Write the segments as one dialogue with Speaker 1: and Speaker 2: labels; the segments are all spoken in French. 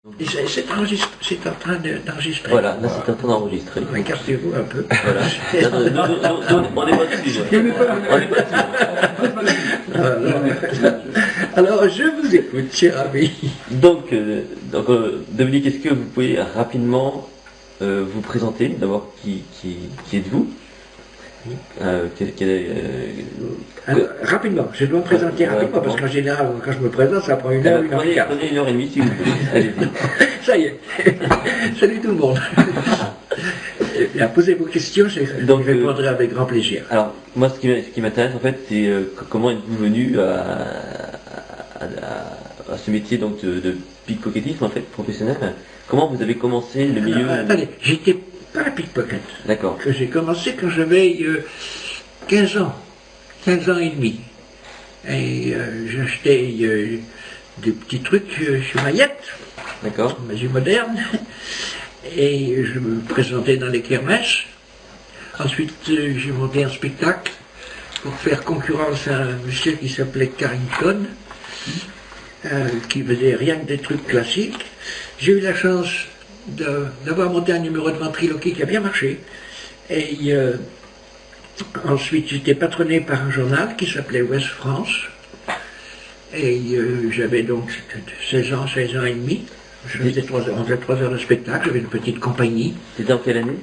Speaker 1: Et c'est en train d'enregistrer.
Speaker 2: Voilà, là c'est en train d'enregistrer.
Speaker 1: Écartez-vous un peu.
Speaker 2: Voilà. On n'est pas dessus. On n'est pas dessus.
Speaker 1: Alors, je vous écoute, cher ami.
Speaker 2: Donc, Dominique, est-ce que vous pouvez rapidement vous présenter, d'abord qui êtes-vous?
Speaker 1: Alors, rapidement, je dois me présenter rapidement, parce qu'en général, quand je me présente, ça prend une heure, une heure et quart.
Speaker 2: Prenez 1h30 si vous voulez. Allez-y.
Speaker 1: Ça y est. Salut tout le monde. Bien, posez vos questions, je répondrai avec grand plaisir.
Speaker 2: Alors, moi, ce qui m'intéresse, en fait, c'est comment êtes-vous venu à ce métier donc, de pickpocketisme, en fait, professionnel. Comment vous avez commencé le milieu?
Speaker 1: Attendez, j'étais pas pickpocket.
Speaker 2: D'accord.
Speaker 1: J'ai commencé quand j'avais 15 ans. 15 ans et demi. Et j'achetais des petits trucs chez Mayette.
Speaker 2: D'accord.
Speaker 1: Magie moderne. Et je me présentais dans les kermesses. Ensuite, j'ai monté un spectacle pour faire concurrence à un monsieur qui s'appelait Carrington, qui faisait rien que des trucs classiques. J'ai eu la chance d'avoir monté un numéro de ventriloquie qui a bien marché. Et ensuite, j'étais patronné par un journal qui s'appelait Ouest France. Et j'avais donc 16 ans et demi. Je faisais 3 heures de spectacle, j'avais une petite compagnie.
Speaker 2: C'était en quelle année?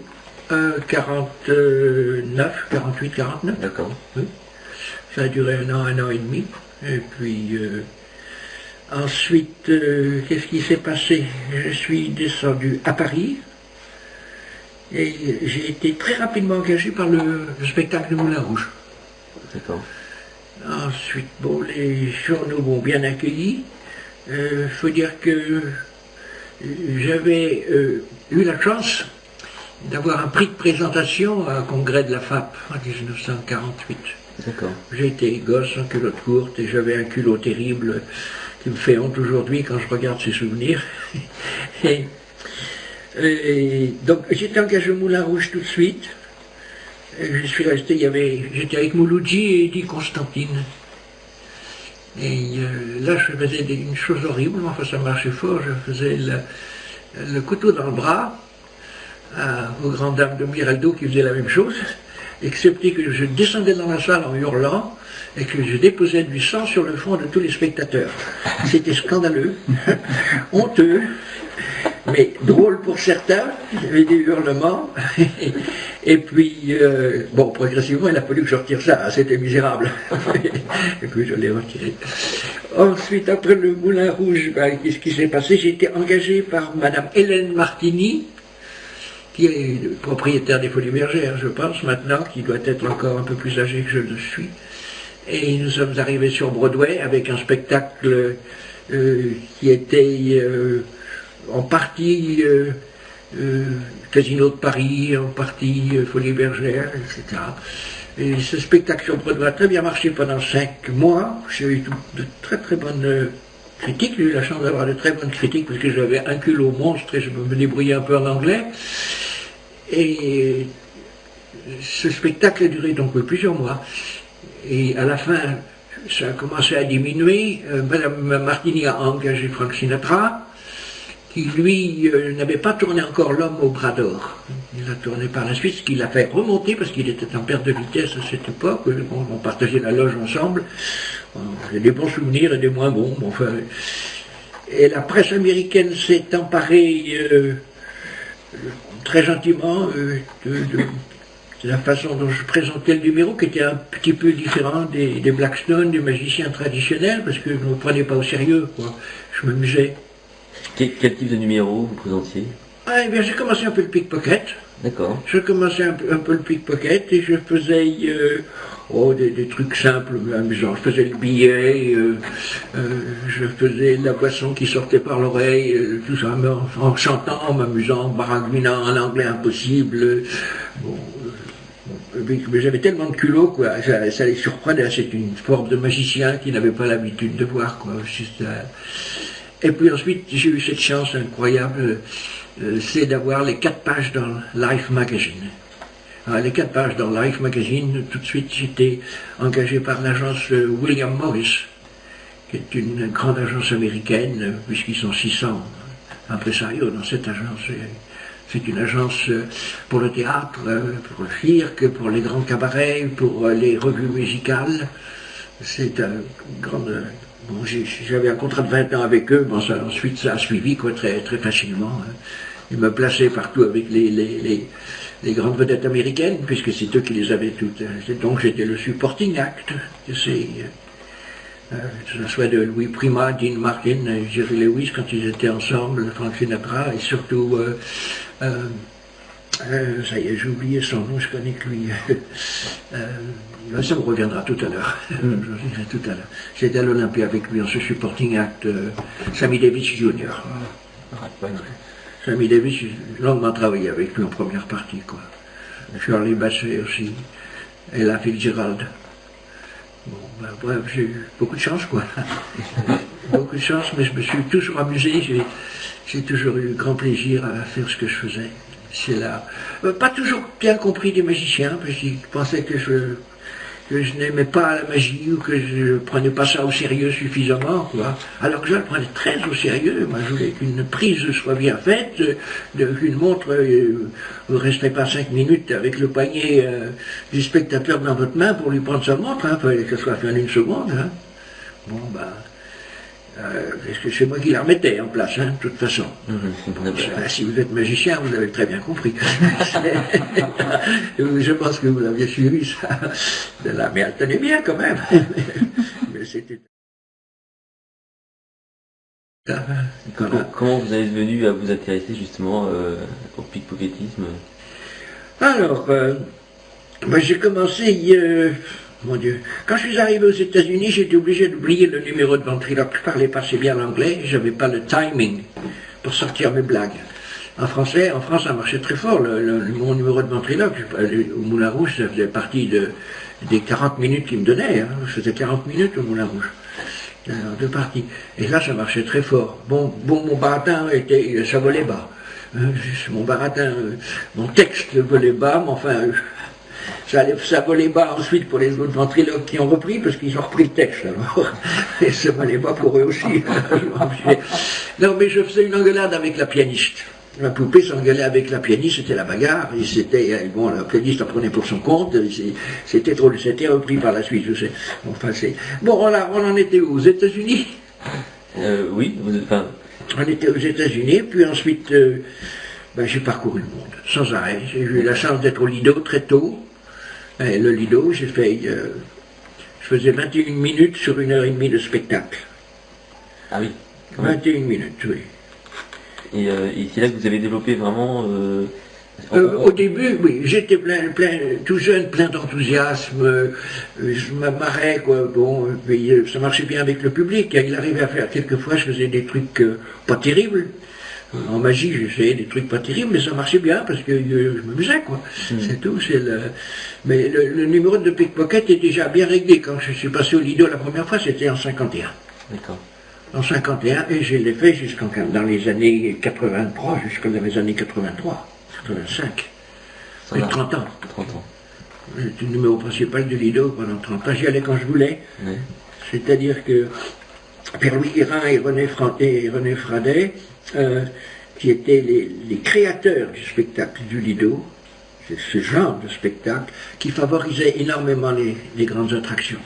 Speaker 1: 49, 48, 49.
Speaker 2: D'accord.
Speaker 1: Oui. Ça a duré un an et demi. Et puis, ensuite, qu'est-ce qui s'est passé? Je suis descendu à Paris. Et j'ai été très rapidement engagé par le spectacle de Moulin Rouge.
Speaker 2: D'accord.
Speaker 1: Ensuite, bon, les journaux m'ont bien accueilli. Faut dire que j'avais eu la chance d'avoir un prix de présentation à un congrès de la FAP en 1948.
Speaker 2: D'accord.
Speaker 1: J'étais gosse en culotte courte et j'avais un culot terrible qui me fait honte aujourd'hui quand je regarde ces souvenirs. Et donc j'étais engagé au Moulin Rouge tout de suite. Je suis resté, j'étais avec Mouloudji et Eddie Constantine. Et là je faisais une chose horrible, enfin ça marchait fort, je faisais le couteau dans le bras aux grandes dames de Miraldo qui faisaient la même chose, excepté que je descendais dans la salle en hurlant et que je déposais du sang sur le front de tous les spectateurs. C'était scandaleux, honteux, mais drôle pour certains, il y avait des hurlements, et puis, bon, progressivement, il a fallu que je retire ça, c'était misérable, et puis je l'ai retiré. Ensuite, après le Moulin Rouge, qu'est-ce qui s'est passé? J'ai été engagé par Madame Hélène Martini, qui est le propriétaire des Folies Bergères, je pense, maintenant, qui doit être encore un peu plus âgé que je le suis. Et nous sommes arrivés sur Broadway avec un spectacle qui était en partie Casino de Paris, en partie Folies Bergères, etc. Et ce spectacle sur Broadway a très bien marché pendant 5 mois. J'ai eu de très très bonnes critiques. J'ai eu la chance d'avoir de très bonnes critiques parce que j'avais un culot monstre et je me débrouillais un peu en anglais. Et ce spectacle a duré donc plusieurs mois. Et à la fin, ça a commencé à diminuer. Madame Martini a engagé Frank Sinatra, qui lui n'avait pas tourné encore L'Homme au bras d'or. Il a tourné par la suite, ce qui l'a fait remonter, parce qu'il était en perte de vitesse à cette époque. On partageait la loge ensemble. J'ai des bons souvenirs et des moins bons. Enfin, et la presse américaine s'est emparée très gentiment de la façon dont je présentais le numéro, qui était un petit peu différent des Blackstone, des magiciens traditionnels, parce que je ne me prenais pas au sérieux, quoi. Je m'amusais.
Speaker 2: Quel type de numéro vous présentiez?
Speaker 1: Ah, eh bien, j'ai commencé un peu le pickpocket.
Speaker 2: D'accord.
Speaker 1: Je commençais un peu le pickpocket et je faisais des trucs simples, amusants. Je faisais le billet, je faisais la boisson qui sortait par l'oreille, tout ça, en chantant, en m'amusant, en baragouinant en anglais impossible. Bon, mais j'avais tellement de culot, quoi, ça les surprenait. C'est une forme de magicien qui n'avait pas l'habitude de voir, quoi. Et puis ensuite, j'ai eu cette chance incroyable, c'est d'avoir les 4 pages dans Life Magazine. Alors, les 4 pages dans Life Magazine, tout de suite, j'étais engagé par l'agence William Morris, qui est une grande agence américaine, puisqu'ils sont 600 impresario dans cette agence. C'est une agence pour le théâtre, pour le cirque, pour les grands cabarets, pour les revues musicales. C'est un grand... Bon, j'avais un contrat de 20 ans avec eux, bon, ensuite ça a suivi quoi, très, très facilement. Hein. Ils me plaçaient partout avec les grandes vedettes américaines, puisque c'est eux qui les avaient toutes. Donc j'étais le supporting act de ces... que ce soit de Louis Prima, Dean Martin, Jerry Lewis, quand ils étaient ensemble, Frank Sinatra, et surtout... ça y est, j'ai oublié son nom, je connais que lui. Ça me reviendra tout à l'heure. Tout à l'heure. J'étais à l'Olympia avec lui en ce supporting act, Sammy Davis Jr. Sammy Davis, j'ai longuement travaillé avec lui en première partie, quoi. Shirley Bassey aussi, et la Fitzgerald. Bon, ben, bref, j'ai eu beaucoup de chance, quoi. Beaucoup de chance, mais je me suis toujours amusé, j'ai toujours eu grand plaisir à faire ce que je faisais. C'est là. Pas toujours bien compris des magiciens, parce qu'ils pensaient que je n'aimais pas la magie ou que je ne prenais pas ça au sérieux suffisamment, quoi. Alors que je le prenais très au sérieux. Moi, je voulais qu'une prise soit bien faite, qu'une montre ne restait pas 5 minutes avec le poignet du spectateur dans votre main pour lui prendre sa montre. Il fallait que ce soit fait en 1 seconde. Hein. Bon, ben... parce que c'est moi qui la remettais en place, hein, de toute façon. Si vous êtes magicien, vous l'avez très bien compris. Je pense que vous l'aviez suivi, ça. Mais elle tenait bien quand même. Mais c'était...
Speaker 2: Comment vous êtes venu à vous intéresser justement au pickpocketisme?
Speaker 1: Alors, j'ai commencé... Mon Dieu. Quand je suis arrivé aux États-Unis, j'étais obligé d'oublier le numéro de ventriloque. Je parlais pas assez bien l'anglais, j'avais pas le timing pour sortir mes blagues. En France, ça marchait très fort. Mon numéro de ventriloque, au Moulin Rouge, ça faisait partie des 40 minutes qu'ils me donnaient. Hein. Je faisais 40 minutes au Moulin Rouge. De parties. Et là, ça marchait très fort. Bon, mon baratin ça volait bas. Mon baratin, mon texte volait bas, mais enfin... Ça volait bas ensuite pour les autres ventriloques qui ont repris, parce qu'ils ont repris le texte alors. Et ça volait bas pour eux aussi. Non, mais je faisais une engueulade avec la pianiste. La poupée s'engueulait avec la pianiste, c'était la bagarre, et c'était, bon, la pianiste en prenait pour son compte, c'était drôle, c'était repris par la suite, je sais. Enfin, bon, voilà, on en était où, aux États-Unis?
Speaker 2: Oui,
Speaker 1: on était aux États-Unis, puis ensuite, j'ai parcouru le monde, sans arrêt. J'ai eu la chance d'être au Lido très tôt. Et le Lido, je faisais 21 minutes sur 1h30 de spectacle.
Speaker 2: Ah oui,
Speaker 1: quand même. 21 minutes, oui.
Speaker 2: Et c'est là que vous avez développé vraiment...
Speaker 1: Au début, oui, j'étais tout jeune, plein d'enthousiasme, je m'amarrais, quoi, bon, puis, ça marchait bien avec le public, il arrivait à faire, quelquefois je faisais des trucs pas terribles. En magie, j'essayais des trucs pas terribles, mais ça marchait bien parce que je m'amusais, quoi. C'est tout. Mais le numéro de pickpocket est déjà bien réglé. Quand je suis passé au Lido la première fois, c'était en 51.
Speaker 2: D'accord.
Speaker 1: En 51, et je l'ai fait dans les années 83, jusqu'aux années 83, 85. 30 ans.
Speaker 2: 30 ans.
Speaker 1: C'était le numéro principal de Lido pendant 30 ans. J'y allais quand je voulais. Oui. C'est-à-dire que Pierre-Louis Guérin et René Fradet, qui étaient les créateurs du spectacle du Lido, c'est ce genre de spectacle qui favorisait énormément les grandes attractions.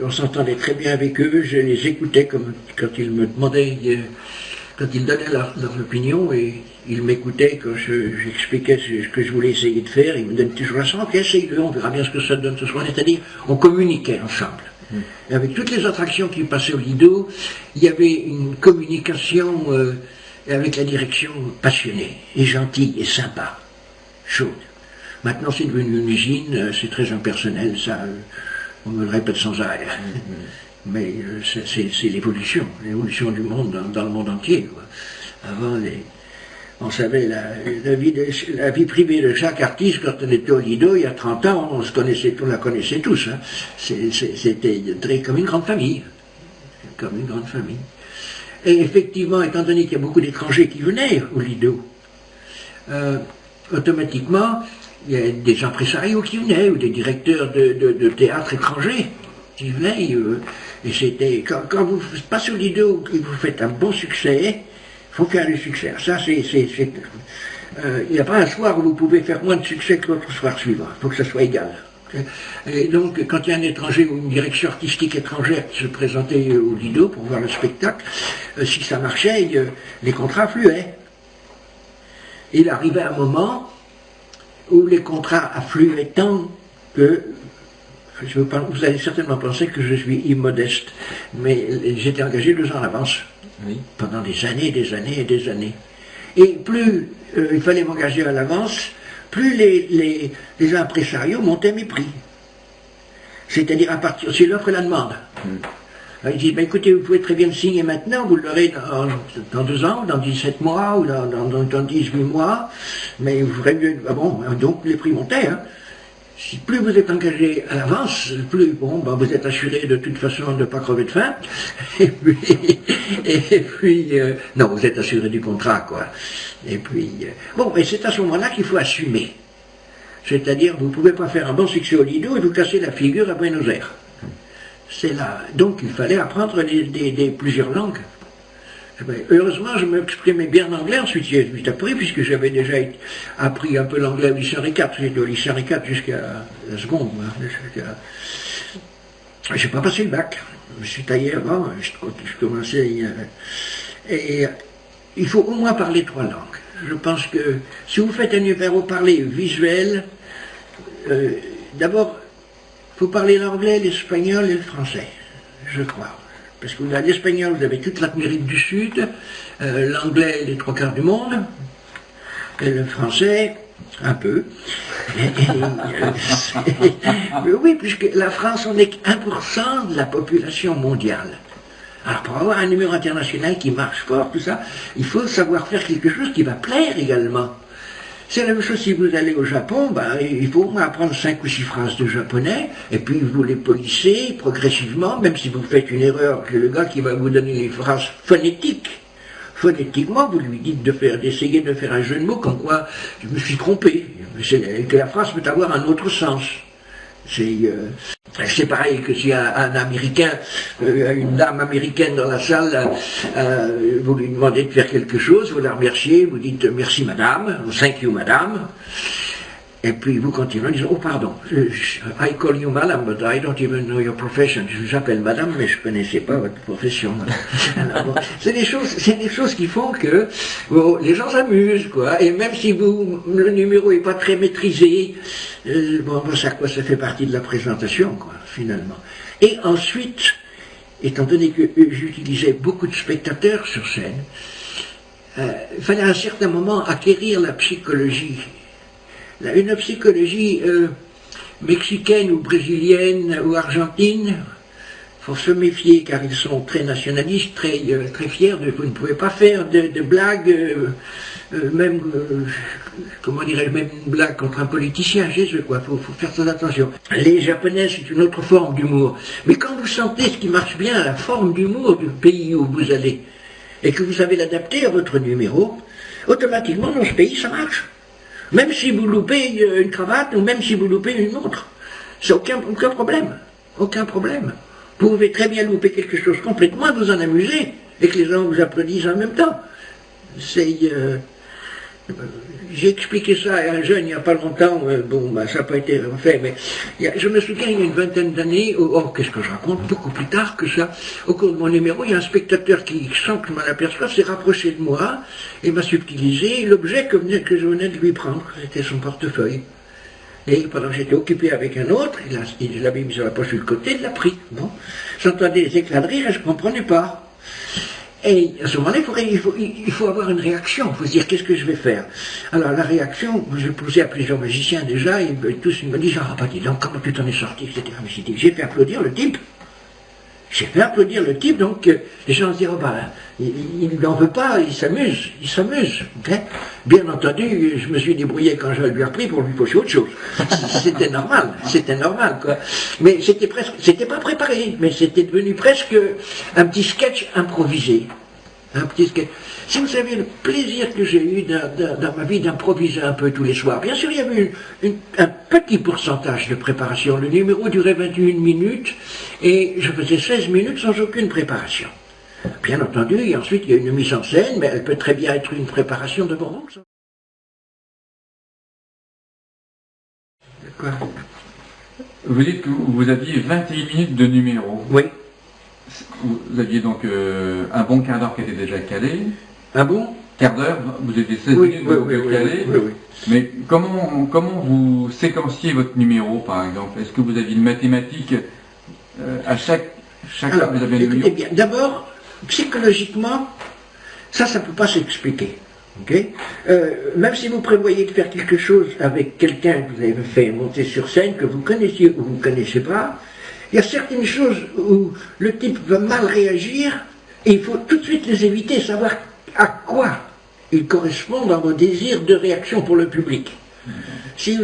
Speaker 1: On s'entendait très bien avec eux, je les écoutais quand ils me demandaient, quand ils donnaient leur opinion, et ils m'écoutaient quand j'expliquais ce que je voulais essayer de faire. Ils me donnaient toujours la chance, ok, essaye-le, on verra bien ce que ça donne ce soir. C'est-à-dire, on communiquait ensemble. Et avec toutes les attractions qui passaient au Lido, il y avait une communication avec la direction passionnée, et gentille, et sympa, chaude. Maintenant, c'est devenu une usine, c'est très impersonnel, ça, on me le répète sans arrêt. Mais c'est l'évolution du monde dans le monde entier, quoi. Avant, on savait la vie privée de chaque artiste quand on était au Lido il y a 30 ans, on la connaissait tous. Hein. C'était comme une grande famille. Comme une grande famille. Et effectivement, étant donné qu'il y a beaucoup d'étrangers qui venaient au Lido, automatiquement, il y a des impresarios qui venaient, ou des directeurs de théâtre étrangers Steve Lay, et c'était, quand vous passez au Lido et vous faites un bon succès, il faut faire du succès. Ça, il n'y a pas un soir où vous pouvez faire moins de succès que l'autre soir suivant. Il faut que ça soit égal. Et donc, quand il y a un étranger ou une direction artistique étrangère qui se présentait au Lido pour voir le spectacle, si ça marchait, les contrats affluaient. Il arrivait un moment où les contrats affluaient tant que, vous allez certainement penser que je suis immodeste, mais j'étais engagé 2 ans à l'avance,
Speaker 2: Oui.
Speaker 1: pendant des années, des années et des années. Et plus il fallait m'engager à l'avance, plus les impresarios montaient mes prix. C'est-à-dire à partir, c'est l'offre et la demande. Ils disent, ben écoutez, vous pouvez très bien le signer maintenant, vous l'aurez dans 2 ans, dans 17 mois, ou dans 18 mois, mais vous ferez mieux. Ah bon, donc les prix montaient. Hein. Si plus vous êtes engagé à l'avance, plus bon, ben vous êtes assuré de toute façon de ne pas crever de faim. Et puis non, vous êtes assuré du contrat, quoi. Et puis, bon, mais c'est à ce moment-là qu'il faut assumer. C'est-à-dire, vous ne pouvez pas faire un bon succès au Lido et vous casser la figure à Buenos Aires. C'est là. Donc il fallait apprendre plusieurs langues. Heureusement, je m'exprimais bien en anglais, ensuite j'ai appris, puisque j'avais déjà appris un peu l'anglais au lycée Henri IV. J'étais au lycée Henri IV jusqu'à la seconde. J'ai pas passé le bac. Je suis taillé avant, je commençais. Et il faut au moins parler 3 langues. Je pense que si vous faites un numéro parlé visuel, d'abord, il faut parler l'anglais, l'espagnol et le français, je crois. Parce que l'espagnol, vous avez toute l'Amérique du Sud, l'anglais, les 3/4 du monde, et le français, un peu. Oui, puisque la France, on n'est que 1% de la population mondiale. Alors pour avoir un numéro international qui marche fort, tout ça, il faut savoir faire quelque chose qui va plaire également. C'est la même chose si vous allez au Japon, ben, il faut apprendre 5 ou 6 phrases de japonais, et puis vous les polissez progressivement, même si vous faites une erreur, que le gars qui va vous donner les phrases phonétiquement, vous lui dites d'essayer de faire un jeu de mots comme quoi je me suis trompé, que la phrase peut avoir un autre sens. C'est pareil que si un Américain, une dame américaine dans la salle, vous lui demandez de faire quelque chose, vous la remerciez, vous dites merci madame, ou thank you madame, et puis vous continuez en disant oh pardon, I call you madame, but I don't even know your profession. Je vous appelle madame, mais je ne connaissais pas votre profession. Alors, bon, c'est des choses qui font que bon, les gens s'amusent, quoi. Et même si le numéro n'est pas très maîtrisé, bon, ça fait partie de la présentation, quoi, finalement. Et ensuite, étant donné que j'utilisais beaucoup de spectateurs sur scène, il fallait à un certain moment acquérir la psychologie. Une psychologie mexicaine ou brésilienne ou argentine, il faut se méfier car ils sont très nationalistes, très fiers. Vous ne pouvez pas faire de blagues, comment dirais-je, même une blague contre un politicien, Jésus, quoi. Faut faire très attention. Les Japonais, c'est une autre forme d'humour. Mais quand vous sentez ce qui marche bien, la forme d'humour du pays où vous allez, et que vous savez l'adapter à votre numéro, automatiquement dans ce pays ça marche. Même si vous loupez une cravate ou même si vous loupez une montre, c'est aucun problème. Aucun problème. Vous pouvez très bien louper quelque chose complètement et vous en amuser et que les gens vous applaudissent en même temps. J'ai expliqué ça à un jeune il n'y a pas longtemps, ça n'a pas été refait, mais je me souviens il y a une vingtaine d'années, qu'est-ce que je raconte, beaucoup plus tard que ça, au cours de mon numéro, il y a un spectateur qui, sans que je m'en aperçoive, s'est rapproché de moi et m'a subtilisé l'objet que je venais de lui prendre, c'était son portefeuille. Et pendant que j'étais occupé avec un autre, il l'avait mis sur la poche sur le côté, il l'a pris. Bon. J'entendais des éclats de rire et je ne comprenais pas. Et à ce moment-là, il faut avoir une réaction, il faut se dire qu'est-ce que je vais faire. Alors la réaction, je posais à plusieurs magiciens déjà, et tous ils me disent ah bah dis donc comment tu t'en es sorti, etc. J'ai fait applaudir le type. Donc les gens se disent oh bah il n'en veut pas, il s'amuse. Okay. Bien entendu, je me suis débrouillé quand je lui ai repris pour lui pocher autre chose. C'était normal quoi. Mais c'était pas préparé, mais c'était devenu presque un petit sketch improvisé. Si vous savez le plaisir que j'ai eu dans ma vie d'improviser un peu tous les soirs, bien sûr il y avait un petit pourcentage de préparation. Le numéro durait 21 minutes et je faisais 16 minutes sans aucune préparation. Bien entendu, et ensuite il y a une mise en scène, mais elle peut très bien être une préparation devant vous. Quoi?
Speaker 3: Vous dites que vous aviez 21 minutes de numéro.
Speaker 1: Oui.
Speaker 3: Vous aviez donc un bon quart d'heure qui était déjà calé.
Speaker 1: Un bon
Speaker 3: Quart d'heure, vous étiez 16 minutes de calé.
Speaker 1: Oui.
Speaker 3: Mais comment vous séquenciez votre numéro, par exemple? Est-ce que vous aviez une mathématique à chaque
Speaker 1: Alors,
Speaker 3: vous avez un numéro?
Speaker 1: écoutez bien, d'abord, psychologiquement, ça ne peut pas s'expliquer. Okay. Même si vous prévoyez de faire quelque chose avec quelqu'un que vous avez fait monter sur scène, que vous connaissiez ou vous ne connaissez pas, il y a certaines choses où le type va mal réagir et il faut tout de suite les éviter, savoir à quoi ils correspondent dans vos désirs de réaction pour le public. Si,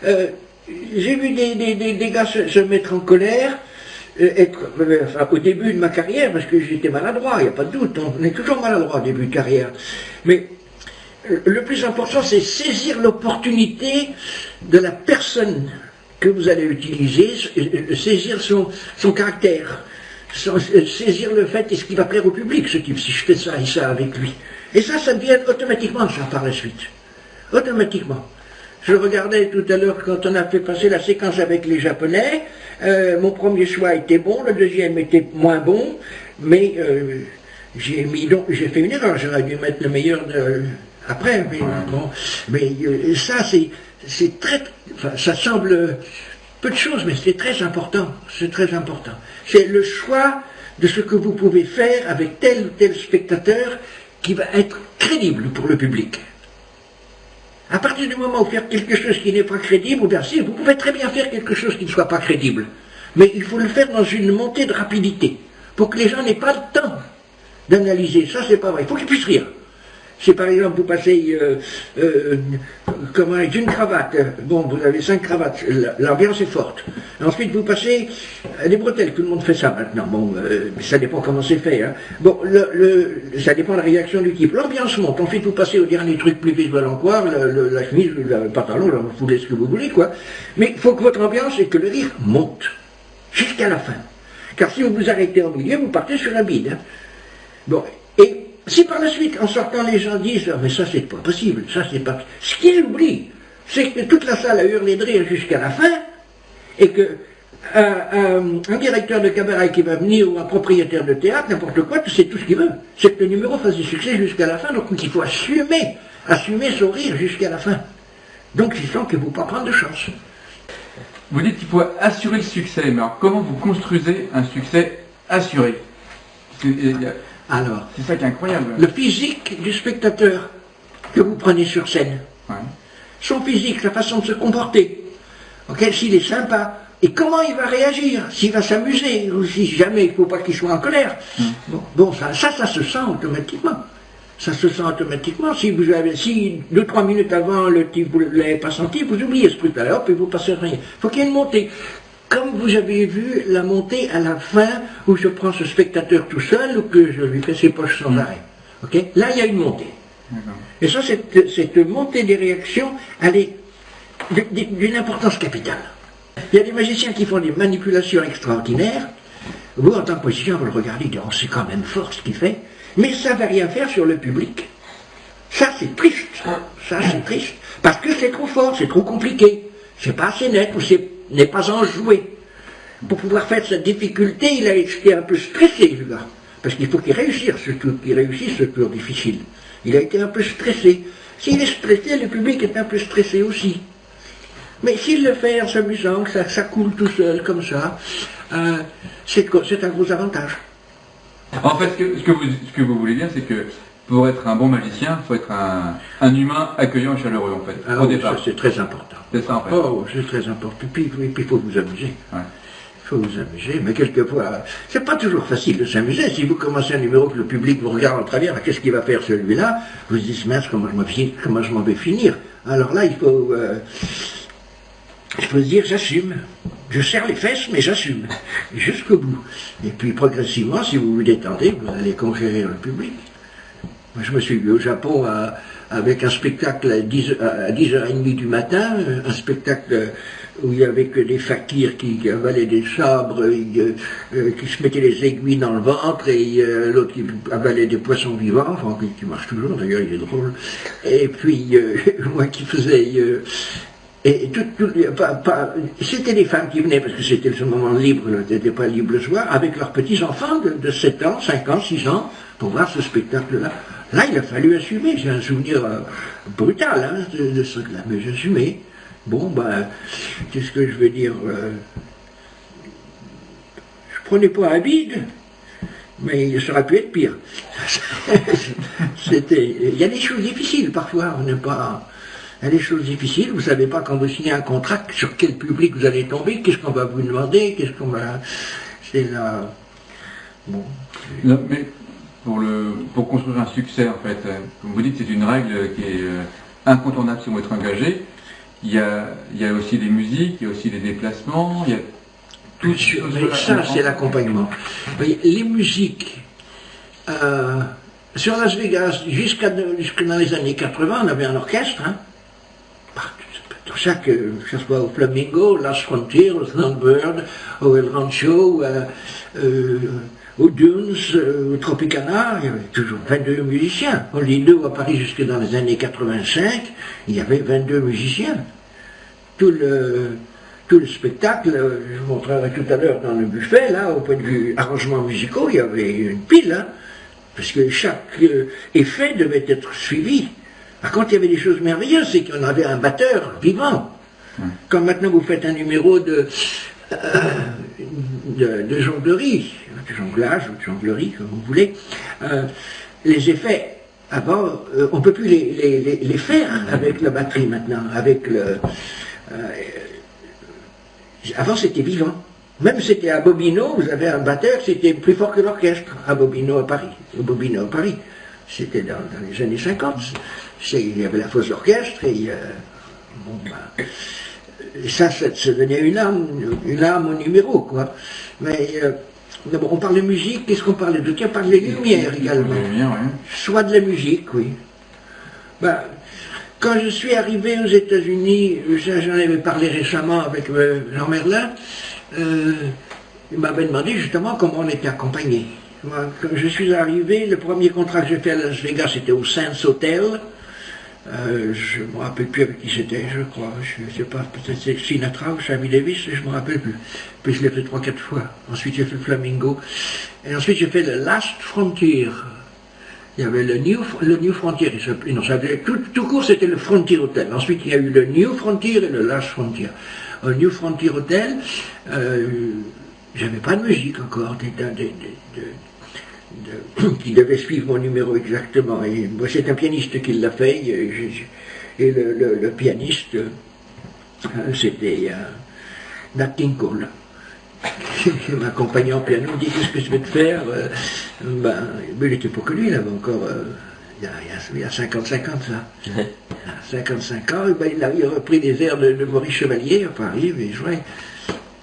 Speaker 1: j'ai vu des gars se mettre en colère, au début de ma carrière, parce que j'étais maladroit, il n'y a pas de doute, on est toujours maladroit au début de carrière. Mais le plus important, c'est saisir l'opportunité de la personne que vous allez utiliser, saisir son caractère, saisir le fait, est-ce qu'il va plaire au public, ce type, si je fais ça et ça avec lui. Et ça devient automatiquement ça par la suite. Automatiquement. Je regardais tout à l'heure quand on a fait passer la séquence avec les Japonais, mon premier choix était bon, le deuxième était moins bon, mais j'ai fait une erreur, j'aurais dû mettre le meilleur après, mais bon, mais ça c'est très, enfin, ça semble peu de choses, mais c'est très important, C'est le choix de ce que vous pouvez faire avec tel ou tel spectateur qui va être crédible pour le public. À partir du moment où faire quelque chose qui n'est pas crédible, ou bien si, vous pouvez très bien faire quelque chose qui ne soit pas crédible. Mais il faut le faire dans une montée de rapidité, pour que les gens n'aient pas le temps d'analyser. Ça, c'est pas vrai. Il faut qu'ils puissent rire. Si par exemple vous passez avec une cravate, bon, vous avez 5 cravates, l'ambiance est forte. Ensuite vous passez des bretelles, tout le monde fait ça maintenant. Bon, ça dépend comment c'est fait. Hein. Bon, ça dépend de la réaction du type. L'ambiance monte. Ensuite vous passez au dernier truc plus visuel encore, la chemise, le pantalon, là, vous foutez ce que vous voulez, quoi. Mais il faut que votre ambiance et que le rire monte jusqu'à la fin. Car si vous vous arrêtez au milieu, vous partez sur un bide. Hein. Bon, et si par la suite, en sortant, les gens disent « mais ça c'est pas possible, ça c'est pas possible », ce qu'ils oublient, c'est que toute la salle a hurlé de rire jusqu'à la fin, et que un directeur de cabaret qui va venir, ou un propriétaire de théâtre, n'importe quoi, c'est tout ce qu'il veut. C'est que le numéro fasse du succès jusqu'à la fin, donc il faut assumer son rire jusqu'à la fin. Donc il sent que vous ne pouvez pas prendre de chance.
Speaker 3: Vous dites qu'il faut assurer le succès, mais alors comment vous construisez un succès assuré?
Speaker 1: Alors,
Speaker 3: c'est ça qui est incroyable.
Speaker 1: Le physique du spectateur que vous prenez sur scène, son physique, sa façon de se comporter, s'il est sympa, et comment il va réagir, s'il va s'amuser, ou si jamais il ne faut pas qu'il soit en colère. Bon, ça se sent automatiquement. Ça se sent automatiquement. Si 2-3 minutes avant le type, vous ne l'avez pas senti, vous oubliez ce truc-là, hop, et vous passez rien. Il faut qu'il y ait une montée. Comme vous avez vu la montée à la fin, où je prends ce spectateur tout seul, ou que je lui fais ses poches sans arrêt. Là, il y a une montée. Et ça, cette montée des réactions, elle est d'une importance capitale. Il y a des magiciens qui font des manipulations extraordinaires. Vous, en tant que magicien, vous le regardez, vous dites, oh, c'est quand même fort ce qu'il fait. Mais ça ne va rien faire sur le public. Ça, c'est triste. Ça, c'est triste. Parce que c'est trop fort, c'est trop compliqué. C'est pas assez net, ou n'est pas enjoué. Pour pouvoir faire cette difficulté, il a été un peu stressé, le gars. Parce qu'il faut qu'il réussisse ce tour difficile. Il a été un peu stressé. S'il est stressé, le public est un peu stressé aussi. Mais s'il le fait en s'amusant, que ça coule tout seul, comme ça, c'est un gros avantage.
Speaker 3: En fait, ce que vous voulez dire, c'est que pour être un bon magicien, il faut être un humain accueillant et chaleureux, en fait, au départ.
Speaker 1: C'est très important.
Speaker 3: C'est ça, en fait.
Speaker 1: Oh, c'est très important. Puis il faut vous amuser.
Speaker 3: Ouais.
Speaker 1: Il faut vous amuser, mais quelquefois, c'est pas toujours facile de s'amuser. Si vous commencez un numéro que le public vous regarde en travers, qu'est-ce qu'il va faire celui-là? Vous vous dites, mince, comment je m'en vais finir? Alors là, il faut se dire, j'assume. Je serre les fesses, mais j'assume. Jusqu'au bout. Et puis, progressivement, si vous vous détendez, vous allez conquérir le public. Moi, je me suis vu au Japon avec un spectacle à 10h30 du matin, un spectacle où il y avait que des fakirs qui avalaient des sabres, qui se mettaient les aiguilles dans le ventre, et l'autre qui avalait des poissons vivants, enfin qui marche toujours d'ailleurs, il est drôle. Et puis moi qui faisais... et c'était des femmes qui venaient, parce que c'était ce moment libre, n'était pas libre le soir, avec leurs petits-enfants de 7 ans, 5 ans, 6 ans, pour voir ce spectacle-là. Là, il a fallu assumer. J'ai un souvenir brutal hein, de ce truc-là, mais j'ai assumé. Bon, ben, qu'est-ce que je veux dire je prenais pas un bide, mais ça aurait pu être pire. Il y a des choses difficiles parfois, on n'est pas... Il y a des choses difficiles, vous ne savez pas quand vous signez un contrat sur quel public vous allez tomber, qu'est-ce qu'on va vous demander, qu'est-ce qu'on va... C'est là... Bon...
Speaker 3: Non, mais pour construire un succès, en fait, comme vous dites, c'est une règle qui est incontournable si on veut être engagé. Il y a aussi des musiques, il y a aussi des déplacements, il y a tout
Speaker 1: sûr, mais ça, c'est l'accompagnement. Les musiques, sur Las Vegas, jusque dans les années 80, on avait un orchestre, hein. Dans chaque, que ce soit au Flamingo, Last Frontier, au Thunderbird, au El Rancho, aux Dunes, au Tropicana, il y avait toujours 22 musiciens. Au Lido, à Paris, jusque dans les années 85, il y avait 22 musiciens. Tout le spectacle, je vous montrerai tout à l'heure dans le buffet, là, au point de vue arrangements musicaux, il y avait une pile, hein, parce que chaque effet devait être suivi. Par contre, il y avait des choses merveilleuses, c'est qu'on avait un batteur vivant. Quand maintenant vous faites un numéro de jonglerie, de jonglage ou de jonglerie, comme vous voulez, les effets, avant, on ne peut plus les faire avec la batterie maintenant, avec le... avant c'était vivant. Même c'était à Bobino, vous avez un batteur, c'était plus fort que l'orchestre, à Bobino à Paris. C'était dans les années 50. Il y avait la fosse d'orchestre et bon, ben, ça devenait une arme au numéro, quoi. Mais d'abord, on parle de musique, qu'est-ce qu'on parlait de? Tiens, on parlait de lumière également. Soit de la musique, oui. Ben, quand je suis arrivé aux États-Unis, j'en avais parlé récemment avec Jean Merlin, il m'avait demandé justement comment on était accompagné. Moi, quand je suis arrivé, le premier contrat que j'ai fait à Las Vegas, c'était au Sands Hotel. Je ne me rappelle plus avec qui c'était, je crois. Je ne sais pas, peut-être c'est Sinatra ou Sammy Davis, je ne me rappelle plus. Puis je l'ai fait 3-4 fois. Ensuite j'ai fait le Flamingo. Et ensuite j'ai fait le Last Frontier. Il y avait le New Frontier, non, tout court c'était le Frontier Hotel. Ensuite il y a eu le New Frontier et le Last Frontier. Au New Frontier Hotel, j'avais pas de musique encore, qui devait suivre mon numéro exactement. Et moi, c'est un pianiste qui l'a fait, et le pianiste, c'était Nat King Cole. Il m'accompagnait en piano, il me dit qu'est-ce que je vais te faire mais il n'était pas connu, il avait encore, il y a 55 ans de ça. 55 ans, ben, il a repris des airs de Maurice Chevalier à Paris, mais il jouait.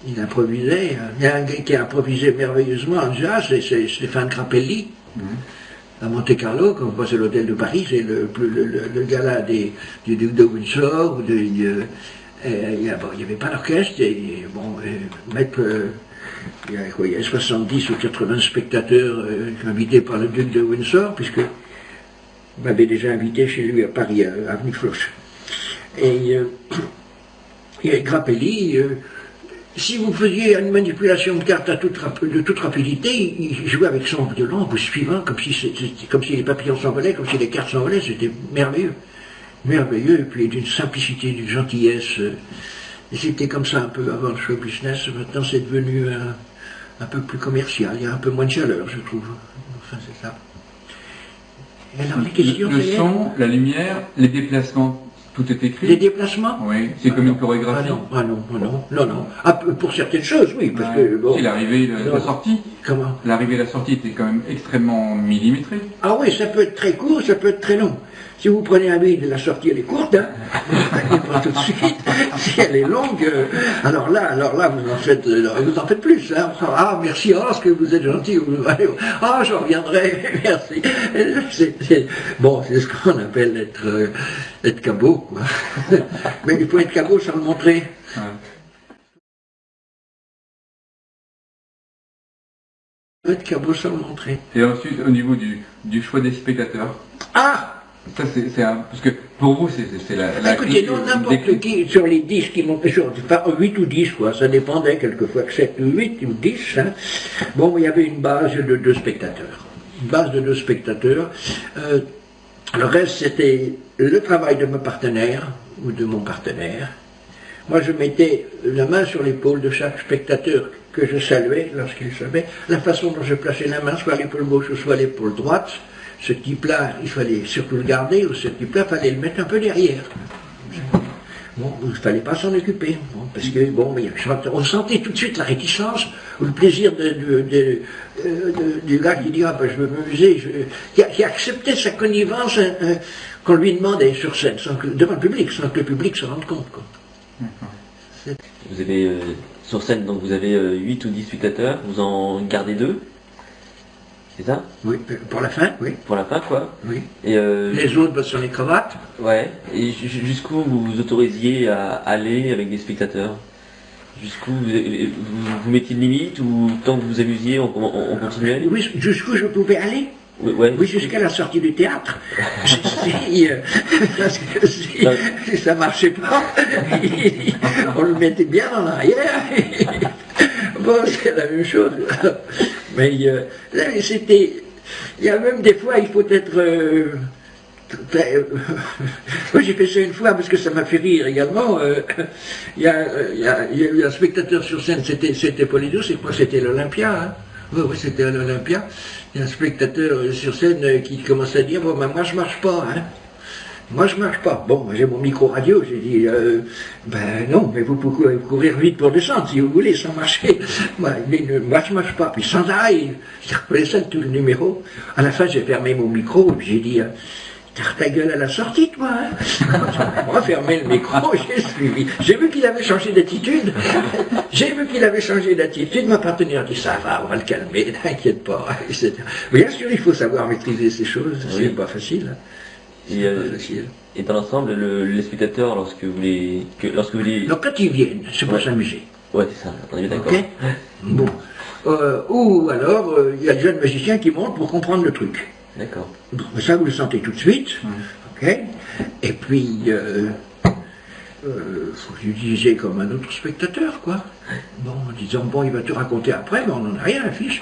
Speaker 1: Il improvisait. Il y a un gars qui a improvisé merveilleusement en jazz, c'est Stéphane Grappelli, à Monte Carlo, quand on passe à l'hôtel de Paris, c'est le gala du duc de Windsor. Il n'y avait pas d'orchestre, et bon, il y a 70 ou 80 spectateurs invités par le duc de Windsor, puisque il m'avait déjà invité chez lui à Paris, à avenue Floche. Et Grappelli, si vous faisiez une manipulation de cartes de toute rapidité, il jouait avec son violon, vous suivant, comme si les papillons s'envolaient, comme si les cartes s'envolaient, c'était merveilleux. Merveilleux, et puis d'une simplicité, d'une gentillesse. Et c'était comme ça un peu avant le show business, maintenant c'est devenu un peu plus commercial, il y a un peu moins de chaleur, je trouve. Enfin, c'est ça. Et alors, les questions,
Speaker 3: le son, la lumière, les déplacements. Tout est écrit.
Speaker 1: Les déplacements?
Speaker 3: Oui, c'est comme une chorégraphie.
Speaker 1: Non. Ah, pour certaines choses, oui, parce que bon.
Speaker 3: Et l'arrivée et la sortie.
Speaker 1: Comment?
Speaker 3: L'arrivée et la sortie était quand même extrêmement millimétrée.
Speaker 1: Ah oui, ça peut être très court, ça peut être très long. Si vous prenez un 8, la sortie elle est courte, hein, vous n'attaquez pas tout de suite. Si elle est longue, alors là, vous en faites plus. Hein. Ah, merci, oh, ce que vous êtes gentil. Ah, je reviendrai, merci. Bon, c'est ce qu'on appelle être cabot, quoi. Mais il faut être cabot sans le montrer.
Speaker 3: Ouais.
Speaker 1: Être cabot sans le montrer.
Speaker 3: Et ensuite, au niveau du choix des spectateurs,
Speaker 1: Ah!
Speaker 3: ça c'est parce que pour vous c'est la
Speaker 1: Écoutez,
Speaker 3: clé
Speaker 1: non,
Speaker 3: du
Speaker 1: n'importe
Speaker 3: déclic.
Speaker 1: qui, sur les 10 qui montent, pas 8 ou 10, quoi, ça dépendait quelquefois que 7 ou 8 ou 10. Hein. Bon, il y avait une base de 2 spectateurs. Une base de 2 spectateurs. Le reste, c'était le travail de mon partenaire, ou de mon partenaire. Moi, je mettais la main sur l'épaule de chaque spectateur que je saluais lorsqu'il savait, la façon dont je plaçais la main, soit à l'épaule gauche ou soit à l'épaule droite. Ce type-là, il fallait surtout le garder, ou ce type-là, il fallait le mettre un peu derrière. Bon, il ne fallait pas s'en occuper, bon, parce que, bon, on sentait tout de suite la réticence, ou le plaisir du gars qui dit, ah ben je veux m'amuser, qui acceptait sa connivence qu'on lui demandait sur scène, devant le public, sans que le public se rende compte. Quoi.
Speaker 2: Vous avez, sur scène, donc vous avez 8 ou 10 spectateurs, vous en gardez 2. C'est ça?
Speaker 1: Oui, pour la fin, oui.
Speaker 2: Pour la fin, quoi.
Speaker 1: Oui.
Speaker 2: Et
Speaker 1: les autres sur les cravates.
Speaker 2: ouais. Et jusqu'où vous vous autorisiez à aller avec des spectateurs? Jusqu'où vous mettiez une limite, ou tant que vous vous amusiez, on continuait?
Speaker 1: Oui, jusqu'où je pouvais aller.
Speaker 2: Ouais.
Speaker 1: Oui, jusqu'à la sortie du théâtre. Parce que si ça marchait pas, on le mettait bien en arrière. Bon, c'est la même chose. Mais c'était... Il y a même des fois, il faut être... Moi, j'ai fait ça une fois parce que ça m'a fait rire également. Il y a eu un spectateur sur scène, c'était Polydor, c'est quoi? C'était l'Olympia. Hein. Oui, c'était à l'Olympia. Il y a un spectateur sur scène qui commence à dire, bon, ben, moi je marche pas, hein. Moi je marche pas. Bon, j'ai mon micro radio, j'ai dit, ben non, mais vous pouvez courir vite pour descendre si vous voulez, sans marcher. Moi je marche pas. Puis sans arrêt, j'ai repris ça tout le numéro. À la fin, j'ai fermé mon micro, et puis j'ai dit, t'as ta gueule à la sortie, toi, hein. Moi, fermé le micro, j'ai suivi. J'ai vu qu'il avait changé d'attitude. Ma partenaire dit, ça va, on va le calmer, t'inquiète pas, etc. Bien sûr, il faut savoir maîtriser ces choses, c'est pas facile.
Speaker 2: Et dans l'ensemble, les spectateurs, lorsque vous les...
Speaker 1: Donc quand ils viennent, c'est pour s'amuser.
Speaker 2: Ouais, c'est ça, on est bien d'accord.
Speaker 1: Okay. Bon. Ou alors, il y a des jeunes magiciens qui montent pour comprendre le truc.
Speaker 2: D'accord.
Speaker 1: Bon, ça, vous le sentez tout de suite. Ok. Et puis, faut l'utiliser comme un autre spectateur, quoi. Bon, en disant, bon, il va te raconter après, mais on n'en a rien à la fiche.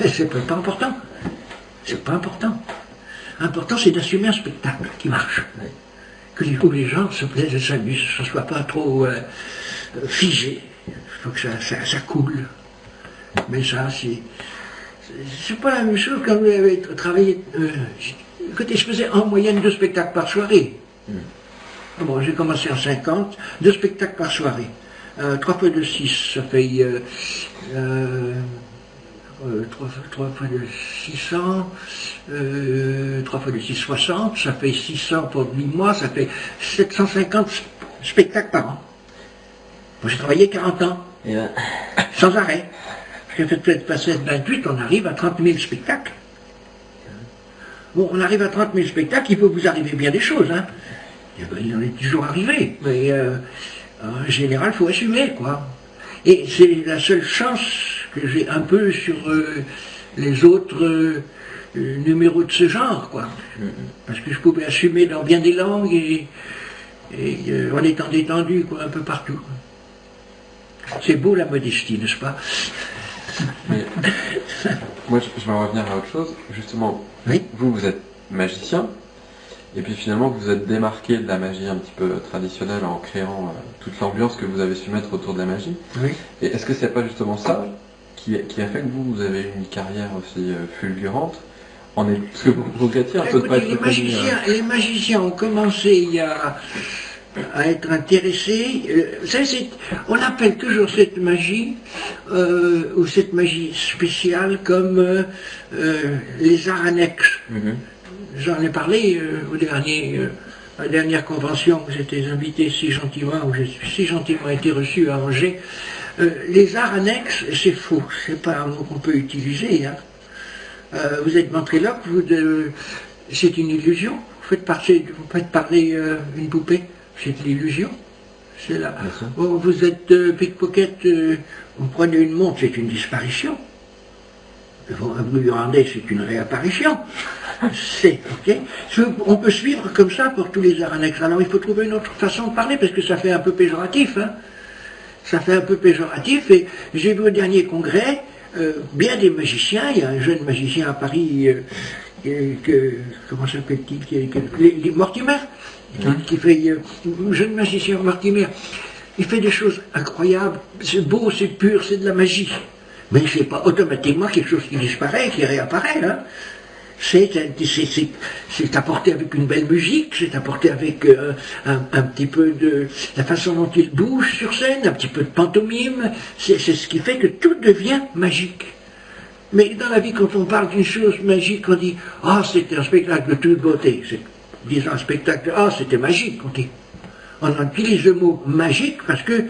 Speaker 1: C'est pas important. C'est pas important. Important, c'est d'assumer un spectacle qui marche.
Speaker 2: Ouais.
Speaker 1: Où les gens se plaisent et s'amusent, que ce ne soit pas trop figé. Il faut que ça coule. Mais ça, c'est pas la même chose quand vous avez travaillé. Écoutez, je faisais en moyenne 2 spectacles par soirée. Bon, j'ai commencé en 50, 2 spectacles par soirée. 3 fois de 6, ça fait 3 fois de 600, 3 fois de 6, 60, ça fait 600 pour 8 mois, ça fait 750 spectacles par an. Bon, j'ai travaillé 40 ans, sans arrêt. J'ai fait passer 28, on arrive à 30 000 spectacles. Bon, on arrive à 30 000 spectacles, il peut vous arriver bien des choses, hein. Il en est toujours arrivé, mais en général, il faut assumer, quoi. Et c'est la seule chance que j'ai un peu sur les autres numéros de ce genre, quoi. Parce que je pouvais assumer dans bien des langues et en étant détendu, quoi, un peu partout. C'est beau la modestie, n'est-ce pas?
Speaker 3: Mais, moi, je vais en revenir à autre chose. Justement,
Speaker 1: oui.
Speaker 3: Vous êtes magicien, et puis finalement, vous êtes démarqué de la magie un petit peu traditionnelle en créant toute l'ambiance que vous avez su mettre autour de la magie. Oui. Et est-ce que c'est pas justement ça qui a fait que vous avez eu une carrière aussi fulgurante? Parce que vous regrettez un peu de pas être connu.
Speaker 1: Les magiciens ont commencé à être intéressés. On appelle toujours cette magie, ou cette magie spéciale, comme les arts annexes. j'en ai parlé à la dernière convention où j'étais invité si gentiment, où j'ai si gentiment été reçu à Angers. Les arts annexes, c'est faux, c'est pas un mot qu'on peut utiliser. Hein. Vous êtes ventriloque, c'est une illusion. Vous faites parler une poupée, c'est l'illusion. C'est là. Oh, vous êtes pickpocket, vous prenez une montre, c'est une disparition. Un bleu irlandais, c'est une réapparition. C'est, ok. On peut suivre comme ça pour tous les arts annexes. Alors il faut trouver une autre façon de parler, parce que ça fait un peu péjoratif. Hein. Ça fait un peu péjoratif, et j'ai vu au dernier congrès, bien des magiciens, il y a un jeune magicien à Paris, comment s'appelle-t-il, Mortimer, qui fait, jeune magicien Mortimer, il fait des choses incroyables, c'est beau, c'est pur, c'est de la magie. Mais c'est pas automatiquement quelque chose qui disparaît, qui réapparaît. Hein. C'est apporté avec une belle musique, c'est apporté avec un petit peu de la façon dont il bouge sur scène, un petit peu de pantomime, c'est ce qui fait que tout devient magique. Mais dans la vie, quand on parle d'une chose magique, on dit « Ah, c'était un spectacle de toute beauté ». Disons un spectacle, « Ah, c'était magique », on dit. On utilise le mot « magique » parce que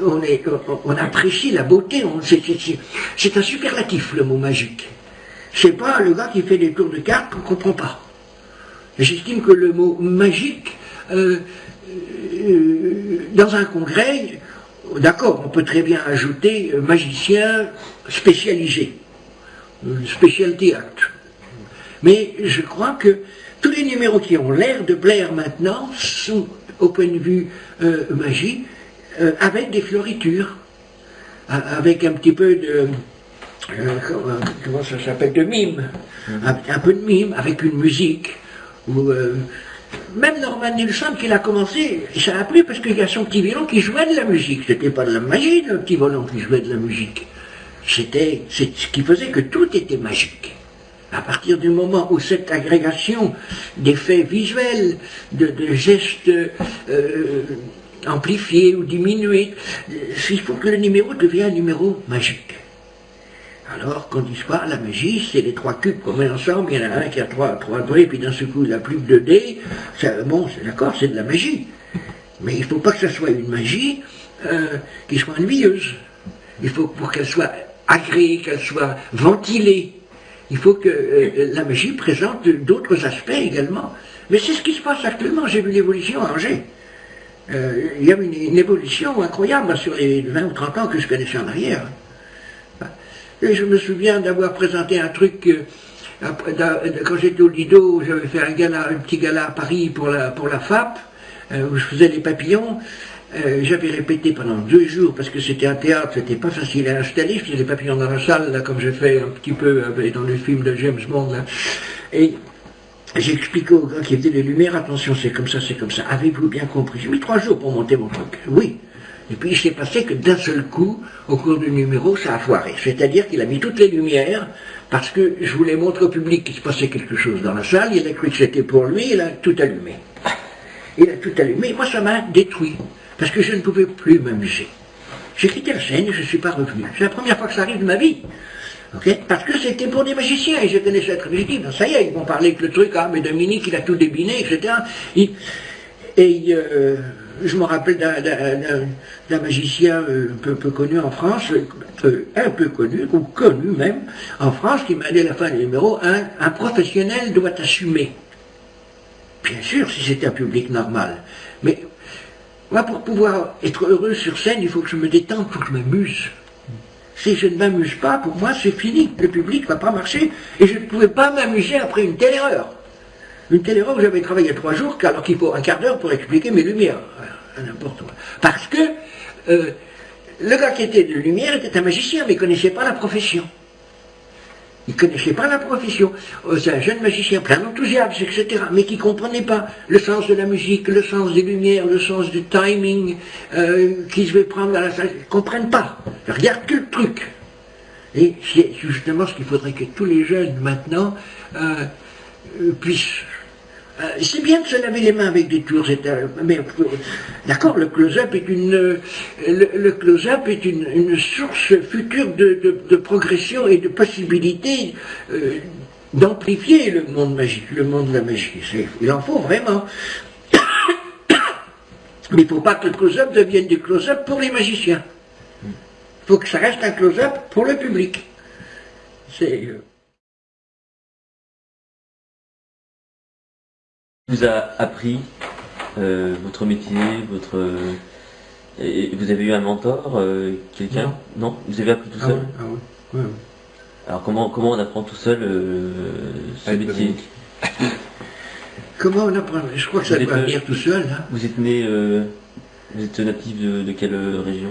Speaker 1: on apprécie la beauté, c'est un superlatif le mot magique. C'est pas le gars qui fait des tours de cartes qu'on ne comprend pas. J'estime que le mot magique, dans un congrès, d'accord, on peut très bien ajouter magicien spécialisé, specialty act. Mais je crois que tous les numéros qui ont l'air de plaire maintenant sont, au point de vue magie, avec des flioritures, avec un petit peu de... comment ça s'appelle, de mime, un peu de mime, avec une musique, où, même Norman Nilsson qui l'a commencé, ça a plu parce qu'il y a son petit violon qui jouait de la musique, c'était pas de la magie le petit violon qui jouait de la musique, c'est ce qui faisait que tout était magique. À partir du moment où cette agrégation d'effets visuels, de gestes amplifiés ou diminués, il faut que le numéro devienne un numéro magique. Alors qu'on ne dise pas, la magie, c'est les trois cubes qu'on met ensemble, il y en a un qui a trois doigts, puis d'un seul coup, il n'a plus que 2 dés. Bon, c'est d'accord, c'est de la magie. Mais il ne faut pas que ce soit une magie qui soit ennuyeuse. Il faut pour qu'elle soit agréée, qu'elle soit ventilée. Il faut que la magie présente d'autres aspects également. Mais c'est ce qui se passe actuellement. J'ai vu l'évolution à Angers. Il y a une évolution incroyable sur les 20 ou 30 ans que je connaissais en arrière. Et je me souviens d'avoir présenté un truc, quand j'étais au Lido, j'avais fait un petit gala à Paris pour la FAP, où je faisais les papillons. J'avais répété pendant 2 jours, parce que c'était un théâtre, c'était pas facile à installer, je faisais les papillons dans la salle, là, comme j'ai fait un petit peu dans le film de James Bond. Là. Et j'expliquais aux gars qui faisaient les lumières, attention, c'est comme ça, avez-vous bien compris? J'ai mis 3 jours pour monter mon truc, oui. Et puis il s'est passé que d'un seul coup, au cours du numéro, ça a foiré. C'est-à-dire qu'il a mis toutes les lumières, parce que je voulais montrer au public qu'il se passait quelque chose dans la salle, il a cru que c'était pour lui, il a tout allumé. Il a tout allumé, moi ça m'a détruit, parce que je ne pouvais plus m'amuser. J'ai quitté la scène et je ne suis pas revenu. C'est la première fois que ça arrive de ma vie. Okay, parce que c'était pour des magiciens, et je connaissais être magicien. Ça y est, ils vont parler que le truc, ah mais Dominique il a tout débiné, etc. Je me rappelle d'un magicien un peu connu en France, un peu connu, ou connu même, en France, qui m'a dit à la fin du numéro, un professionnel doit assumer. Bien sûr, si c'était un public normal. Mais moi, pour pouvoir être heureux sur scène, il faut que je me détende, il faut que je m'amuse. Si je ne m'amuse pas, pour moi, c'est fini. Le public ne va pas marcher. Et je ne pouvais pas m'amuser après une telle erreur. Une telle erreur où j'avais travaillé 3 jours, alors qu'il faut un quart d'heure pour expliquer mes lumières. N'importe quoi. Parce que le gars qui était de lumière était un magicien, mais il ne connaissait pas la profession. Il ne connaissait pas la profession. C'est un jeune magicien plein d'enthousiasme, etc., mais qui ne comprenait pas le sens de la musique, le sens des lumières, le sens du timing, qui je vais prendre à la salle. Ils ne comprennent pas. Ils regardent que le truc. Et c'est justement ce qu'il faudrait que tous les jeunes maintenant puissent. C'est bien de se laver les mains avec des tours, mais d'accord, le close-up est une source future de progression et de possibilités d'amplifier le monde magique, le monde de la magie. Il en faut vraiment. Mais il ne faut pas que le close-up devienne du close-up pour les magiciens. Il faut que ça reste un close-up pour le public. C'est...
Speaker 2: Vous a appris votre métier, et vous avez eu un mentor, quelqu'un? Non, vous avez appris tout seul?
Speaker 1: Ouais.
Speaker 2: Alors comment on apprend tout seul ce métier?
Speaker 1: Comment on apprend? Je crois que ça doit venir tout seul. Hein.
Speaker 2: Vous êtes né, vous êtes natif de quelle région?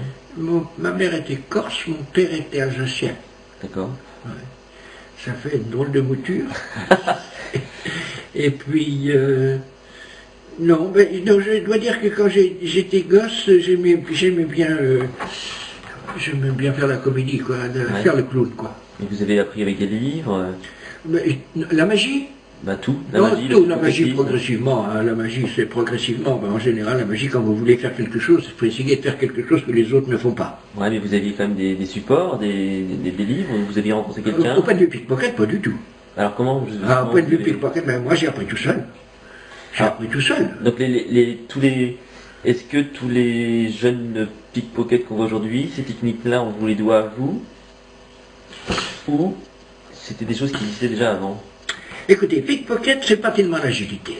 Speaker 1: Ma mère était corse, mon père était alsacien.
Speaker 2: D'accord.
Speaker 1: Ouais. Ça fait une drôle de mouture. Et puis, non, je dois dire que quand j'étais gosse, j'aimais bien faire la comédie, quoi, faire le clown, quoi.
Speaker 2: Et vous avez appris avec des livres?
Speaker 1: La magie?
Speaker 2: Bah tout,
Speaker 1: la magie progressivement, hein, la magie c'est progressivement, en général la magie quand vous voulez faire quelque chose, il faut essayer de faire quelque chose que les autres ne font pas.
Speaker 2: Ouais, mais vous aviez quand même des supports, des livres, vous aviez rencontré quelqu'un?
Speaker 1: Au point de vue pickpocket, pas du tout.
Speaker 2: Alors comment
Speaker 1: au point de vue pickpocket, moi j'ai appris tout seul.
Speaker 2: Donc est-ce que tous les jeunes pickpockets qu'on voit aujourd'hui, ces techniques-là, on vous les doit à vous? Ou c'était des choses qui existaient déjà avant?
Speaker 1: Écoutez, pickpocket, c'est pas tellement l'agilité.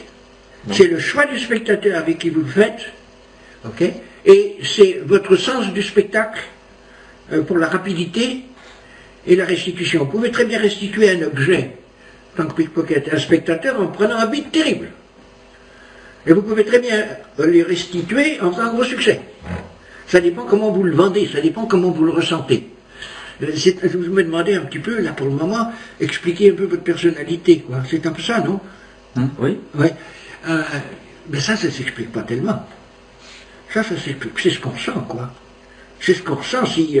Speaker 1: C'est le choix du spectateur avec qui vous le faites, ok? Et c'est votre sens du spectacle pour la rapidité et la restitution. Vous pouvez très bien restituer un objet, en tant que pickpocket, à un spectateur en prenant un beat terrible. Et vous pouvez très bien les restituer en faisant un gros succès. Ça dépend comment vous le vendez, ça dépend comment vous le ressentez. Je me demandais un petit peu, là pour le moment, expliquer un peu votre personnalité, quoi. C'est un peu ça, non?
Speaker 2: Oui.
Speaker 1: Ouais. Mais ça s'explique pas tellement. Ça s'explique. C'est ce qu'on sent, quoi. C'est ce qu'on ressent si...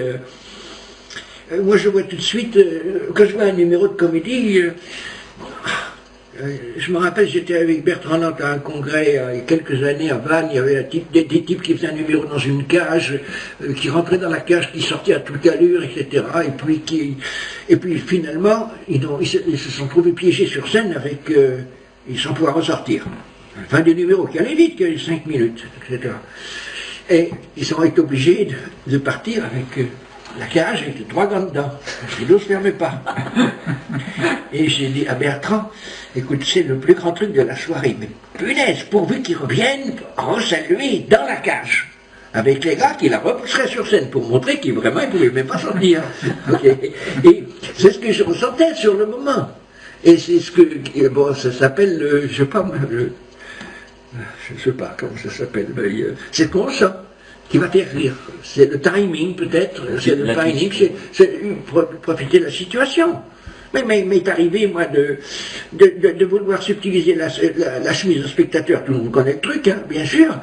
Speaker 1: moi, je vois tout de suite, quand je vois un numéro de comédie, je me rappelle, j'étais avec Bertrand Lante à un congrès il y a quelques années à Vannes, il y avait des types qui faisaient un numéro dans une cage, qui rentraient dans la cage, qui sortaient à toute allure, etc. Et puis finalement, ils se sont trouvés piégés sur scène sans pouvoir ressortir. À la fin du numéro, qui allait vite, qui allait 5 minutes, etc. Et ils ont été obligés de partir avec la cage avec les 3 gants dedans. Les dos ne se fermaient pas. Et j'ai dit à Bertrand, écoute, c'est le plus grand truc de la soirée, mais punaise, pourvu qu'ils reviennent re-saluer dans la cage, avec les gars qui la repousseraient sur scène pour montrer qu'ils vraiment ne pouvaient même pas sortir. Okay. Et c'est ce que je ressentais sur le moment. Et c'est ce que, bon, ça s'appelle, je sais pas comment ça s'appelle, mais c'est ce qu'on ressent, qui va faire rire. C'est le timing peut-être, c'est le timing, c'est profiter de la situation. Mais m'est arrivé, moi, de vouloir subtiliser la chemise au spectateur. Tout le monde connaît le truc, hein, bien sûr.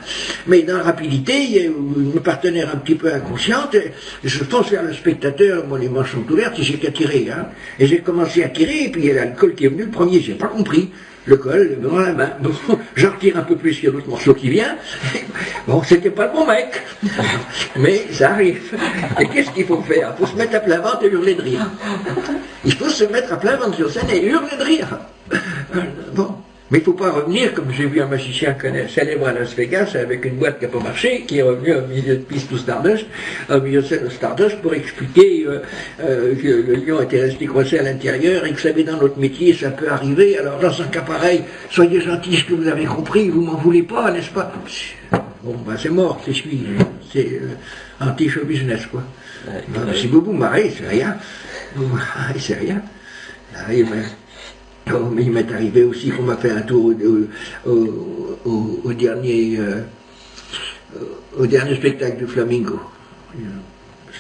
Speaker 1: Mais dans la rapidité, mon partenaire un petit peu inconsciente, je fonce vers le spectateur, moi les manches sont ouvertes, et j'ai qu'à tirer. Hein. Et j'ai commencé à tirer, et puis il y a l'alcool qui est venu le premier, j'ai pas compris. Le col dans la main. Bon, j'en retire un peu plus, il y a l'autre morceau qui vient. Bon, c'était pas le bon mec. Mais ça arrive. Et qu'est-ce qu'il faut faire? Il faut se mettre à plat ventre et hurler de rire. Il faut se mettre à plat ventre sur scène et hurler de rire. Bon. Mais il ne faut pas revenir, comme j'ai vu un magicien célèbre à Las Vegas, avec une boîte qui n'a pas marché, qui est revenu au milieu de piste ou Stardust, au milieu de scène au Stardust, pour expliquer que le lion était resté coincé à l'intérieur et que ça, dans notre métier, ça peut arriver. Alors dans un cas pareil, soyez gentils, ce que vous avez compris, vous m'en voulez pas, n'est-ce pas? Bon, ben c'est mort, c'est suivi. C'est anti-show business, quoi. Si vous vous marrez, c'est rien. Vous marrez, c'est rien. Oh, mais il m'est arrivé aussi qu'on m'a fait un tour au dernier spectacle du Flamingo.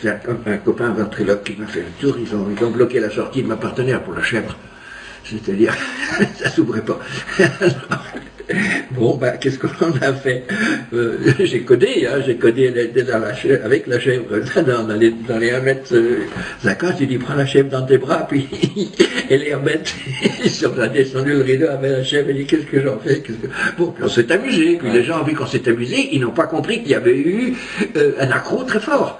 Speaker 1: C'est un copain ventriloque qui m'a fait un tour, ils ont bloqué la sortie de ma partenaire pour la chèvre. C'est-à-dire, ça s'ouvrait pas. Bon, ben, qu'est-ce qu'on a fait? J'ai codé avec la chèvre dans les 1m50, j'ai dit prends la chèvre dans tes bras, puis et les remettre, ils sont descendus le rideau avec la chèvre, et dit qu'est-ce que j'en fais? Bon, puis on s'est amusé, puis les gens ont vu qu'on s'est amusé, ils n'ont pas compris qu'il y avait eu un accroc très fort.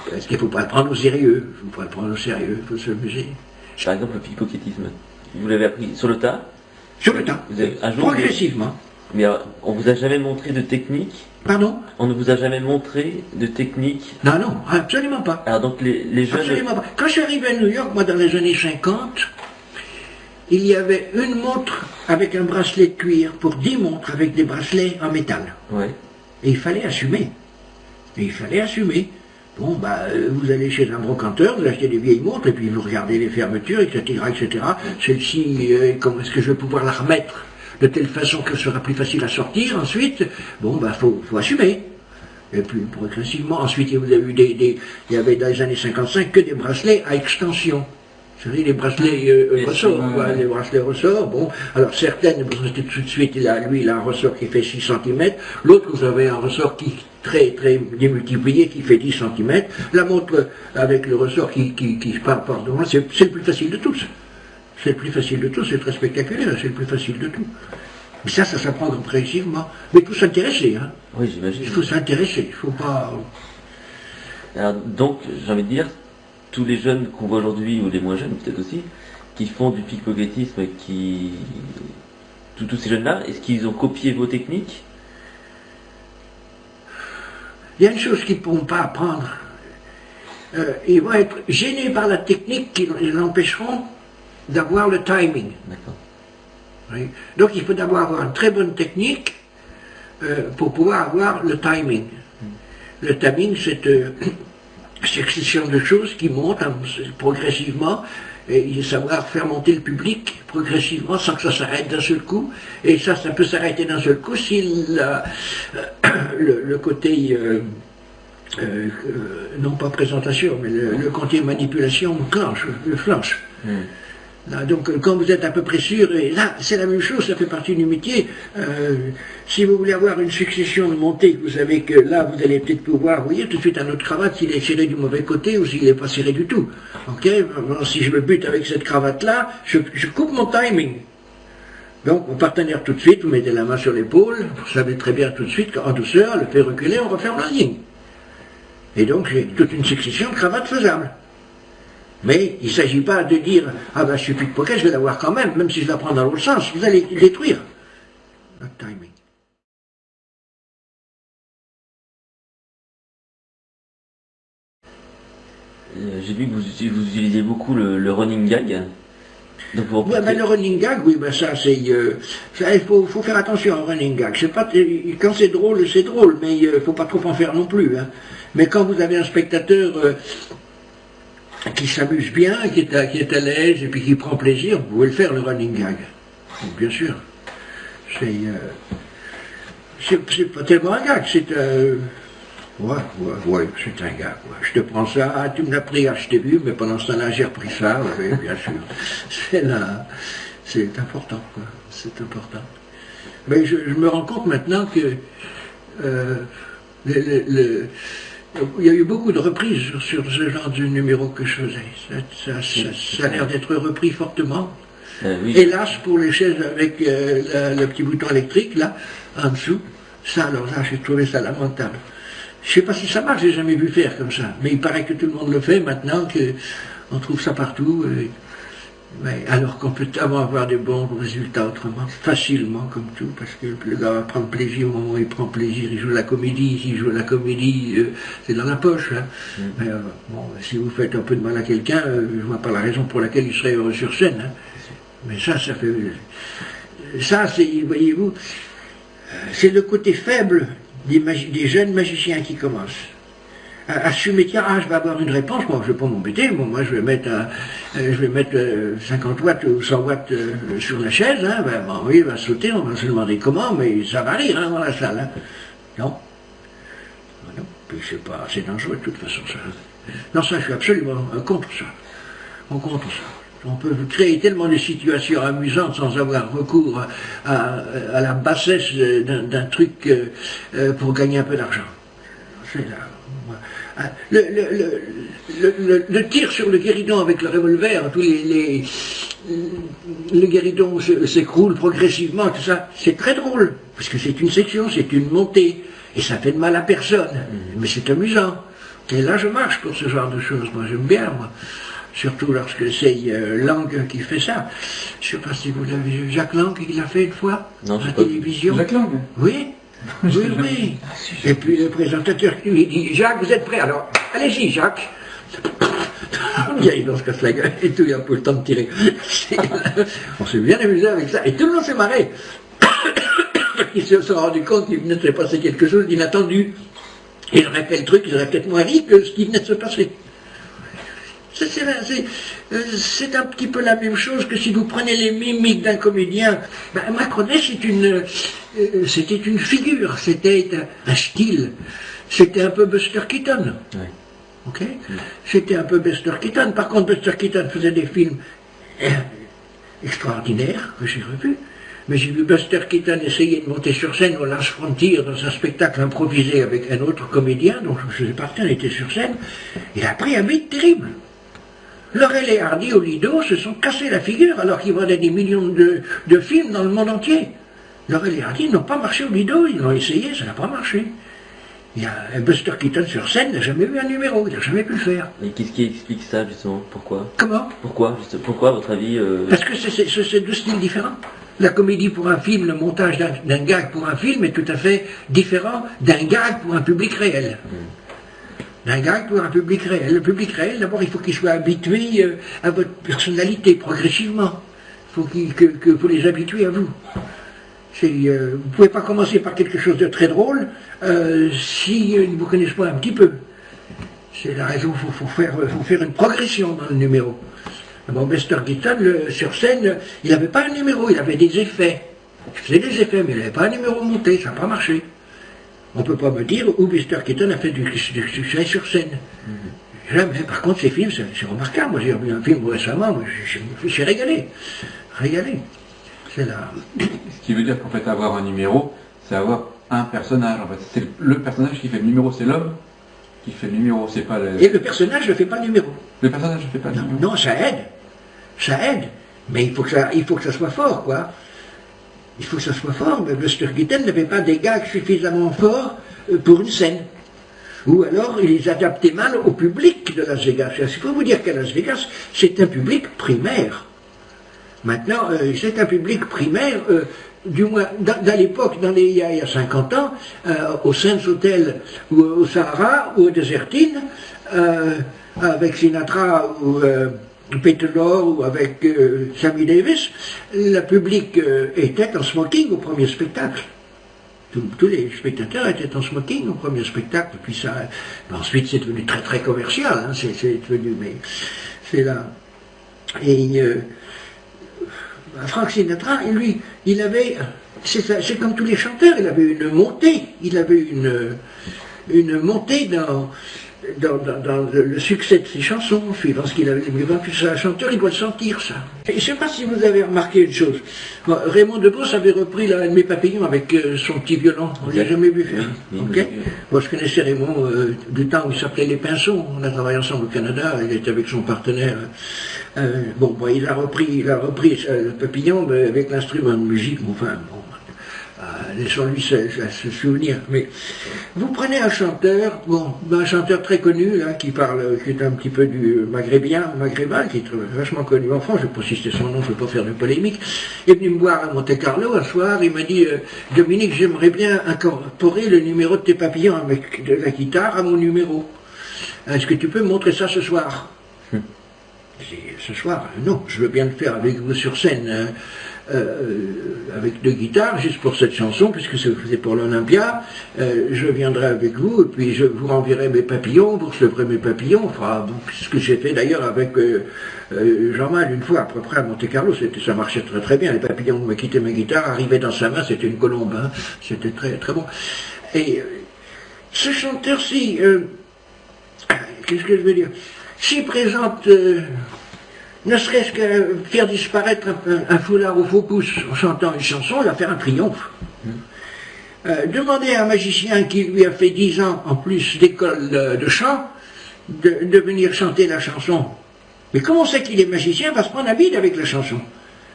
Speaker 1: Parce qu'il ne faut pas le prendre au sérieux, il faut se amuser.
Speaker 2: Par exemple, le pickpocketisme. vous l'avez appris sur le tas?
Speaker 1: Sur le tas,
Speaker 2: Un jour,
Speaker 1: progressivement.
Speaker 2: Mais on vous a jamais montré de technique?
Speaker 1: Pardon?
Speaker 2: On ne vous a jamais montré de technique?
Speaker 1: Non, non, absolument pas.
Speaker 2: Alors donc les jeunes...
Speaker 1: Absolument pas. Quand je suis arrivé à New York, moi dans les années 50, il y avait une montre avec un bracelet de cuir pour 10 montres avec des bracelets en métal.
Speaker 2: Ouais.
Speaker 1: Et il fallait assumer. Et il fallait assumer. Bon, vous allez chez un brocanteur, vous achetez des vieilles montres, et puis vous regardez les fermetures, etc., etc. Celle-ci, comment est-ce que je vais pouvoir la remettre de telle façon qu'elle sera plus facile à sortir ensuite? Bon, faut assumer. Et puis, progressivement, ensuite, vous avez eu il y avait dans les années 55 que des bracelets à extension. Vous savez, les bracelets ressorts, les bracelets ressorts, bon, alors certaines, vous restez tout de suite, il a un ressort qui fait 6 cm, l'autre, vous avez un ressort qui très, très démultiplié, qui fait 10 cm, la montre avec le ressort qui part devant, c'est le plus facile de tous. C'est le plus facile de tous, c'est très spectaculaire, c'est le plus facile de tout. Mais ça s'apprend progressivement. Mais il faut s'intéresser, hein.
Speaker 2: Oui, j'imagine.
Speaker 1: Il faut s'intéresser, il ne faut pas...
Speaker 2: Alors, donc, j'ai envie de dire, tous les jeunes qu'on voit aujourd'hui, ou les moins jeunes peut-être aussi, qui font du pickpocketisme, tous ces jeunes-là, est-ce qu'ils ont copié vos techniques?
Speaker 1: Il y a une chose qu'ils ne pourront pas apprendre. Ils vont être gênés par la technique qui les empêcheront d'avoir le timing.
Speaker 2: D'accord.
Speaker 1: Oui. Donc il faut d'abord avoir une très bonne technique pour pouvoir avoir le timing. Le timing, c'est succession de choses qui montent progressivement et savoir faire monter le public progressivement sans que ça s'arrête d'un seul coup. Et ça peut s'arrêter d'un seul coup si le côté, non pas présentation, mais le côté manipulation flanche. Là, donc quand vous êtes à peu près sûr, et là c'est la même chose, ça fait partie du métier. Si vous voulez avoir une succession de montées, vous savez que là vous allez peut-être pouvoir, vous voyez tout de suite à notre cravate s'il est serré du mauvais côté ou s'il n'est pas serré du tout. Ok, si je me bute avec cette cravate là, je coupe mon timing. Donc mon partenaire tout de suite, vous mettez la main sur l'épaule, vous savez très bien tout de suite qu'en douceur, le fait reculer, on referme la ligne. Et donc j'ai toute une succession de cravates faisables. Mais il ne s'agit pas de dire « Ah ben je suis pickpocket, je vais l'avoir quand même si je la prends dans l'autre sens. » Vous allez détruire notre timing.
Speaker 2: J'ai vu que vous utilisiez beaucoup le running gag. Donc
Speaker 1: le running gag, oui, ça c'est... il faut faire attention au running gag. Quand c'est drôle, mais il ne faut pas trop en faire non plus. Hein. Mais quand vous avez un spectateur... qui s'amuse bien, qui est à l'aise et puis qui prend plaisir, vous pouvez le faire, le running gag. Bien sûr. C'est pas tellement un gag, c'est ouais, c'est un gag. Ouais. Je te prends ça, tu me l'as pris, je t'ai vu, mais pendant ce temps-là, j'ai repris ça, oui, bien sûr. C'est important, quoi. C'est important. Mais je me rends compte maintenant que il y a eu beaucoup de reprises sur ce genre de numéro que je faisais. Ça a l'air d'être repris fortement.
Speaker 2: Oui.
Speaker 1: Hélas, pour les chaises avec le petit bouton électrique, là, en dessous, alors là, j'ai trouvé ça lamentable. Je ne sais pas si ça marche, j'ai jamais vu faire comme ça. Mais il paraît que tout le monde le fait maintenant, qu'on trouve ça partout. Mais alors qu'on peut avoir des bons résultats autrement, facilement comme tout, parce que le gars va prendre plaisir au moment où il prend plaisir, il joue la comédie, s'il joue la comédie, c'est dans la poche. Hein. Mais si vous faites un peu de mal à quelqu'un, je ne vois pas la raison pour laquelle il serait heureux sur scène. Hein. Mais ça fait... Ça, voyez-vous, c'est le côté faible des jeunes magiciens qui commencent. Assumer, tiens, je vais avoir une réponse, moi je ne vais pas m'embêter, moi je vais mettre 50 watts ou 100 watts sur la chaise, hein, oui, il va sauter, on va se demander comment, mais ça va rire dans la salle. Hein. Non, puis c'est dangereux de toute façon ça. Non, ça je suis absolument contre ça. Contre ça. On peut créer tellement de situations amusantes sans avoir recours à la bassesse d'un truc pour gagner un peu d'argent. C'est là. Le tir sur le guéridon avec le revolver, le guéridon s'écroule progressivement, tout ça, c'est très drôle, parce que c'est une section, c'est une montée, et ça fait de mal à personne, mais c'est amusant. Et là je marche pour ce genre de choses, moi j'aime bien, moi. surtout lorsque c'est Lang qui fait ça. Je ne sais pas si vous l'avez vu, Jacques Lang, il l'a fait une fois
Speaker 2: Non,
Speaker 1: à
Speaker 2: j'ai
Speaker 1: la
Speaker 2: pas vu.
Speaker 1: télévision.
Speaker 3: Jacques Lang.
Speaker 1: Oui, oui, oui. Et puis le présentateur lui dit, Jacques, vous êtes prêt? Alors, allez-y, Jacques. Il se casse la gueule et tout, il n'a pas le temps de tirer. On s'est bien amusé avec ça. Et tout le monde s'est marré. Ils se sont rendus compte qu'il venait de se passer quelque chose d'inattendu. Il aurait fait le truc, il aurait peut-être moins ri que ce qui venait de se passer. C'est un petit peu la même chose que si vous prenez les mimiques d'un comédien. Macronet, c'était une figure, c'était un style. C'était un peu Buster Keaton.
Speaker 2: Ouais.
Speaker 1: Ok. C'était un peu Buster Keaton. Par contre, Buster Keaton faisait des films extraordinaires que j'ai revus. Mais j'ai vu Buster Keaton essayer de monter sur scène au Last Frontier dans un spectacle improvisé avec un autre comédien dont je faisais partie, on était sur scène. Il a pris un bide terrible. Laurel et Hardy au Lido se sont cassés la figure alors qu'ils vendaient des millions de films dans le monde entier. Laurel et Hardy n'ont pas marché au Lido, ils l'ont essayé, ça n'a pas marché. Il y a Buster Keaton sur scène n'a jamais eu un numéro, il n'a jamais pu le faire.
Speaker 2: Et qu'est-ce qui explique ça, justement? Pourquoi?
Speaker 1: Comment?
Speaker 2: Pourquoi, à votre avis
Speaker 1: Parce que c'est deux styles différents. La comédie pour un film, le montage d'un gag pour un film est tout à fait différent d'un gag pour un public réel. D'un gag pour un public réel. Le public réel, d'abord, il faut qu'il soit habitué à votre personnalité progressivement. Il faut les habituer à vous. Vous ne pouvez pas commencer par quelque chose de très drôle si ils ne vous connaissent pas un petit peu. C'est la raison, il faut faire une progression dans le numéro. Bon, Buster Keaton, sur scène, il n'avait pas un numéro, il avait des effets. Il faisait des effets, mais il n'avait pas un numéro monté, ça n'a pas marché. On ne peut pas me dire où Buster Keaton a fait du succès sur scène. Jamais. Par contre, ces films, c'est remarquable. Moi, j'ai vu un film récemment, moi, je me suis régalé. Régalé. C'est là.
Speaker 3: Ce qui veut dire qu'en fait, avoir un numéro, c'est avoir un personnage. En fait, c'est le personnage qui fait le numéro, c'est l'homme qui fait le numéro, c'est pas le...
Speaker 1: Et le personnage ne fait pas le numéro.
Speaker 3: Le personnage ne fait pas le numéro.
Speaker 1: Non, ça aide. Ça aide. Mais il faut que ça soit fort, quoi. Il faut que ça soit fort. Mais Buster Keaton n'avait pas des gags suffisamment forts pour une scène. Ou alors, il les adaptait mal au public de Las Vegas. Il faut vous dire qu'à Las Vegas, c'est un public primaire. Maintenant, c'est un public primaire, du moins, dans l'époque, il y a 50 ans, au Saints Hotel, ou au Sahara, ou au Desertine, avec Sinatra, ou Peter Lorre, ou avec Sammy Davis, le public était en smoking au premier spectacle. Tous les spectateurs étaient en smoking au premier spectacle, puis ça, ensuite c'est devenu très très commercial, hein, c'est devenu, mais c'est là. Et Frank Sinatra, lui, il avait, c'est comme tous les chanteurs, il avait une montée, dans le succès de ses chansons, suivant ce qu'il avait vécu. Un chanteur, il doit le sentir, ça. Et je ne sais pas si vous avez remarqué une chose. Bon, Raymond Devos avait repris la Mes Papillons avec son petit violon. On ne l'a jamais vu faire. Okay. Moi, je connaissais Raymond du temps où il s'appelait Les Pinceaux. On a travaillé ensemble au Canada. Il était avec son partenaire. Il a repris le Papillon avec l'instrument de musique. Enfin, bon. Laissons-lui se souvenir. Mais vous prenez un chanteur, un chanteur très connu, là, qui est un petit peu du maghrébin, qui est vachement connu en France, je ne vais pas citer son nom, je ne veux pas faire de polémique. Il est venu me voir à Monte-Carlo un soir, il m'a dit Dominique, j'aimerais bien incorporer le numéro de tes papillons avec de la guitare à mon numéro. Est-ce que tu peux me montrer ça ce soir? Ce soir, non, je veux bien le faire avec vous sur scène. Avec deux guitares, juste pour cette chanson, puisque c'est pour l'Olympia, je viendrai avec vous, et puis je vous renverrai mes papillons, vous recevrez mes papillons, enfin, ce que j'ai fait d'ailleurs avec Jean-Mal une fois, à peu près à Monte-Carlo, ça marchait très très bien, les papillons me quittaient ma guitare, arrivaient dans sa main, c'était une colombe, hein, c'était très très bon. Et ce chanteur-ci, qu'est-ce que je veux dire, s'il présente... ne serait-ce que faire disparaître un foulard au faux pouce en chantant une chanson, il va faire un triomphe. Demandez à un magicien qui lui a fait 10 ans en plus d'école de chant de venir chanter la chanson. Mais comment on sait qu'il est magicien? Il va se prendre un bide avec la chanson.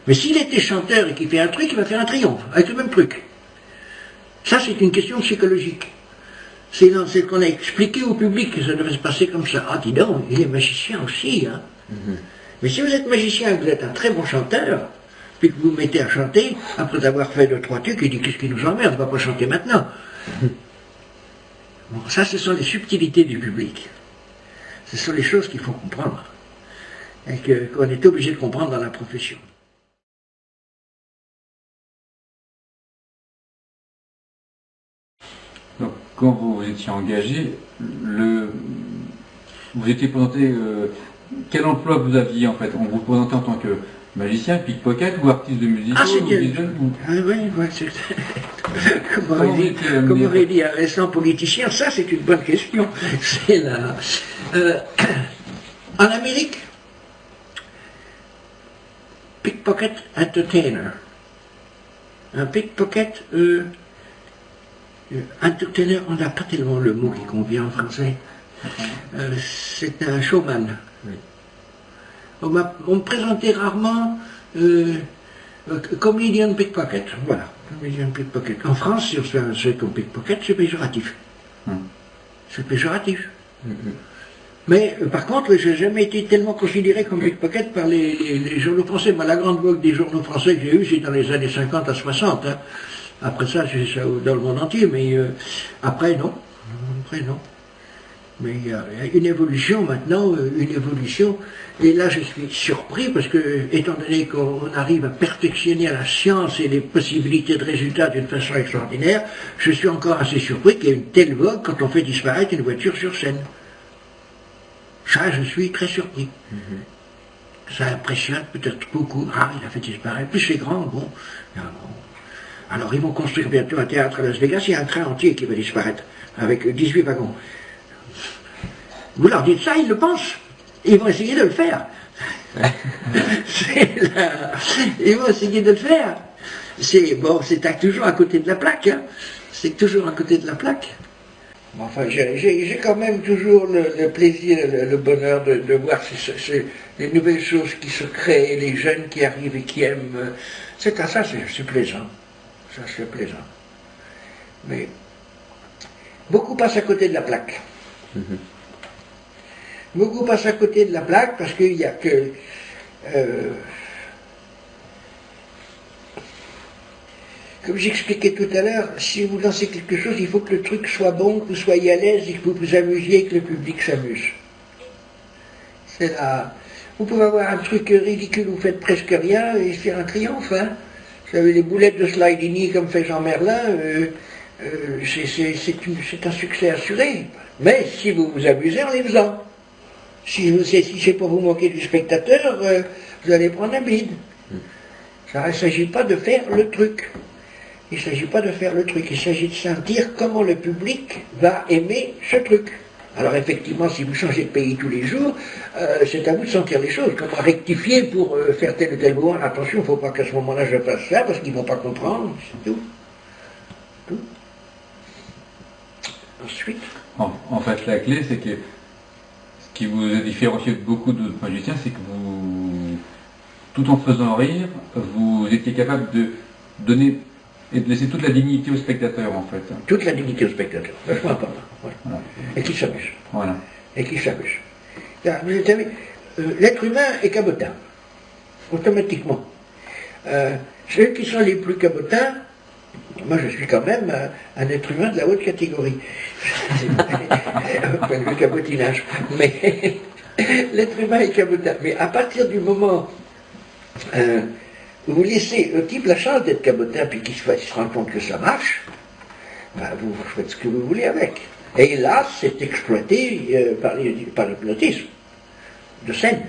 Speaker 1: Mais s'il était chanteur et qu'il fait un truc, il va faire un triomphe avec le même truc. Ça, c'est une question psychologique. C'est qu'on a expliqué au public que ça devait se passer comme ça. Ah, dis donc, il est magicien aussi, hein. Mais si vous êtes magicien, que vous êtes un très bon chanteur, puis que vous vous mettez à chanter, après avoir fait 2-3 trucs, il dit qu'est-ce qui nous emmerde, on ne va pas chanter maintenant. Bon, ça, ce sont les subtilités du public. Ce sont les choses qu'il faut comprendre. Et qu'on est obligé de comprendre dans la profession.
Speaker 3: Donc, quand vous étiez engagé, vous étiez présenté, quel emploi vous aviez en fait? On vous présentait en tant que magicien, pickpocket ou artiste de musique?
Speaker 1: Ah, c'est bien. Ah oui, c'est... Comme aurait dit un récent politicien, ça c'est une bonne question. C'est la... en Amérique, pickpocket entertainer. Un pickpocket entertainer, on n'a pas tellement le mot qui convient en français. C'est un showman. On me présentait rarement comedian pickpocket. Voilà, comedian pickpocket. En France, si on se fait un truc comme pickpocket, c'est péjoratif. C'est péjoratif. Mais par contre, je n'ai jamais été tellement considéré comme pickpocket par les journaux français. Moi, la grande vogue des journaux français que j'ai eue, c'est dans les années 50 à 60. Hein. Après ça, c'est ça dans le monde entier, mais après, non. Après, non. Mais il y a une évolution maintenant, une évolution. Et là, je suis surpris parce que, étant donné qu'on arrive à perfectionner la science et les possibilités de résultats d'une façon extraordinaire, je suis encore assez surpris qu'il y ait une telle vogue quand on fait disparaître une voiture sur scène. Ça, je suis très surpris. Ça impressionne peut-être beaucoup. Ah, il a fait disparaître. Plus c'est grand, bon. Alors, ils vont construire bientôt un théâtre à Las Vegas, il y a un train entier qui va disparaître, avec 18 wagons. Vous leur dites ça, ils le pensent. Ils vont essayer de le faire. Ils vont essayer de le faire. C'est bon, c'est toujours à côté de la plaque. Hein. C'est toujours à côté de la plaque. Enfin, j'ai quand même toujours le plaisir, le bonheur de voir les nouvelles choses qui se créent, les jeunes qui arrivent et qui aiment. C'est plaisant. Ça, c'est plaisant. Mais beaucoup passent à côté de la plaque. Beaucoup passent à côté de la plaque parce qu'il n'y a que... comme j'expliquais tout à l'heure, si vous lancez quelque chose, il faut que le truc soit bon, que vous soyez à l'aise et que vous vous amusiez et que le public s'amuse. C'est là. Vous pouvez avoir un truc ridicule, vous faites presque rien et c'est un triomphe. Hein. Vous savez, les boulettes de Slidini comme fait Jean Merlin, c'est un succès assuré. Mais si vous vous amusez en les faisant. Si c'est pour vous moquer du spectateur, vous allez prendre un bide. Il ne s'agit pas de faire le truc. Il ne s'agit pas de faire le truc. Il s'agit de sentir comment le public va aimer ce truc. Alors effectivement, si vous changez de pays tous les jours, c'est à vous de sentir les choses. Comment rectifier pour faire tel ou tel mouvement. Attention, il ne faut pas qu'à ce moment-là je fasse ça, parce qu'ils ne vont pas comprendre. C'est tout. Tout. Ensuite.
Speaker 3: En fait, la clé, c'est que ce qui vous a différencié de beaucoup d'autres magiciens, c'est que vous, tout en faisant rire, vous étiez capable de donner et de laisser toute la dignité au spectateur, en fait.
Speaker 1: Toute la dignité au spectateur, vachement important. Voilà. Et qui s'amuse.
Speaker 3: Voilà.
Speaker 1: Et qui s'amuse. Vous savez, l'être humain est cabotin, automatiquement. Ceux qui sont les plus cabotins, moi je suis quand même un être humain de la haute catégorie. Point de vue cabotinage. Mais l'être humain est cabotin. Mais à partir du moment où vous laissez au type la chance d'être cabotin, puis qu'il se rend compte que ça marche, ben vous faites ce que vous voulez avec. Et là, c'est exploité par l'hypnotisme de scène.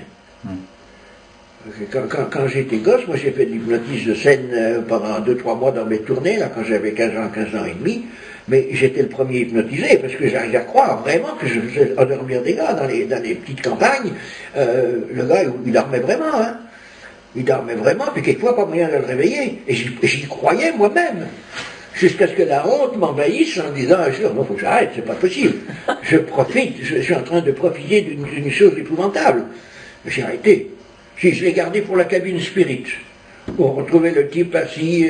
Speaker 1: Quand j'étais gosse, moi j'ai fait de l'hypnotisme de scène pendant 2-3 mois dans mes tournées, là, quand j'avais 15 ans et demi, mais j'étais le premier hypnotisé, parce que j'arrivais à croire vraiment que je faisais endormir des gars dans les petites campagnes. Le gars, il dormait vraiment, hein. Il dormait vraiment, puis quelquefois pas moyen de le réveiller. Et j'y croyais moi-même. Jusqu'à ce que la honte m'envahisse en disant, il faut que j'arrête, c'est pas possible. Je suis en train de profiter d'une chose épouvantable. J'ai arrêté. Je l'ai gardé pour la cabine spirit. On retrouvait le type assis,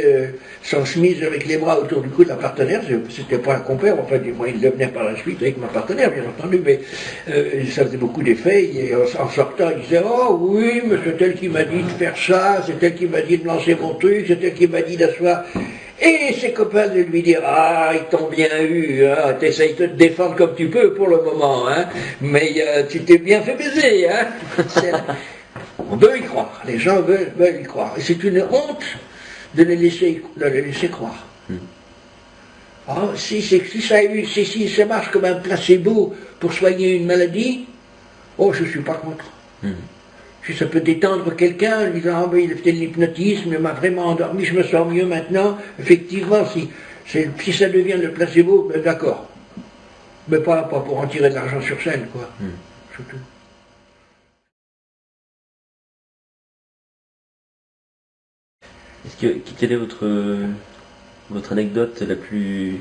Speaker 1: sans chemise, avec les bras autour du cou de la partenaire. C'était pas un compère, enfin, du moins, il devenait par la suite avec ma partenaire, bien entendu, mais ça faisait beaucoup d'effets. Et en sortant, il disait, oh oui, mais c'est elle qui m'a dit de faire ça, c'est elle qui m'a dit de lancer mon truc, c'est elle qui m'a dit d'asseoir. Et ses copains de lui dire, ah, ils t'ont bien eu, hein, t'essayes de te défendre comme tu peux pour le moment, hein, mais tu t'es bien fait baiser, hein. On veut y croire, les gens veulent y croire. Et c'est une honte de les laisser croire. Oh, si ça marche comme un placebo pour soigner une maladie, oh, je ne suis pas contre. Si ça peut détendre quelqu'un en disant, ah, ben, il a fait de l'hypnotisme, il m'a vraiment endormi, je me sens mieux maintenant, effectivement, si ça devient le placebo, ben, d'accord. Mais pas pour en tirer de l'argent sur scène, quoi. Surtout.
Speaker 2: Quelle est votre anecdote la plus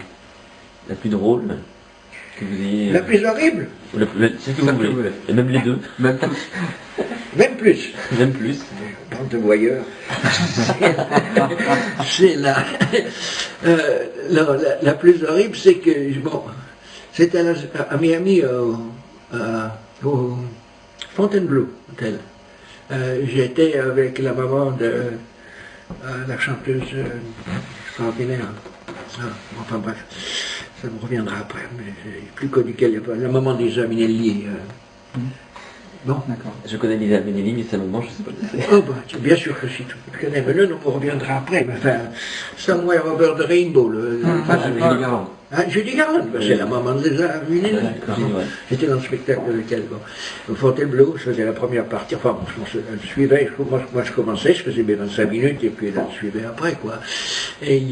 Speaker 2: drôle que vous ayez,
Speaker 1: la plus horrible?
Speaker 2: C'est ce que vous voulez. Et même les deux.
Speaker 3: Même plus.
Speaker 1: Même plus.
Speaker 2: Même plus.
Speaker 1: Bande de voyeurs. C'est la plus horrible, c'est que, bon, c'était à Miami, au Fontainebleau Hotel. J'étais avec la maman de la chanteuse extraordinaire. Enfin bref, ça me reviendra après, mais plus connu qu'elle, la maman d'Isa Minnelli. Bon, d'accord.
Speaker 2: Je connais Lisa Minnelli, mais sa maman, je ne sais pas qui c'est.
Speaker 1: Oh, bah, bien sûr que si, je connais, mais là, on me reviendra après. Mais enfin, Somewhere Over the Rainbow,
Speaker 3: Judy Garland.
Speaker 1: Judy Garland, bah, c'est la maman de Lisa Minnelli. J'étais dans le spectacle avec elle. Bon. Au Fontainebleau, je faisais la première partie, enfin, bon, je suivais, moi je commençais, je faisais mes 25 minutes, et puis elle suivait après, quoi. Et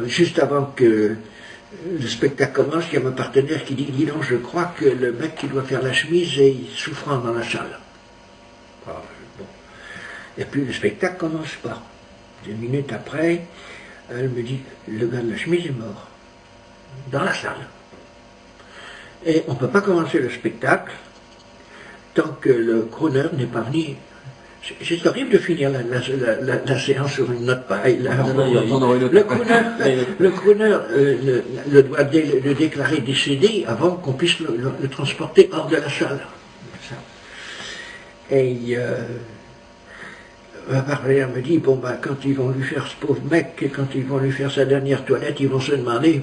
Speaker 1: juste avant que le spectacle commence, il y a mon partenaire qui dit, dis donc, je crois que le mec qui doit faire la chemise est souffrant dans la salle. Alors, bon. Et puis le spectacle commence pas. 2 minutes après, elle me dit, le gars de la chemise est mort. Dans la salle. Et on ne peut pas commencer le spectacle tant que le crooner n'est pas venu. C'est horrible de finir la séance sur une note pareille. Le crooner doit le déclarer décédé avant qu'on puisse le transporter hors de la salle. Et ma partenaire me dit, bon ben quand ils vont lui faire ce pauvre mec, quand ils vont lui faire sa dernière toilette, ils vont se demander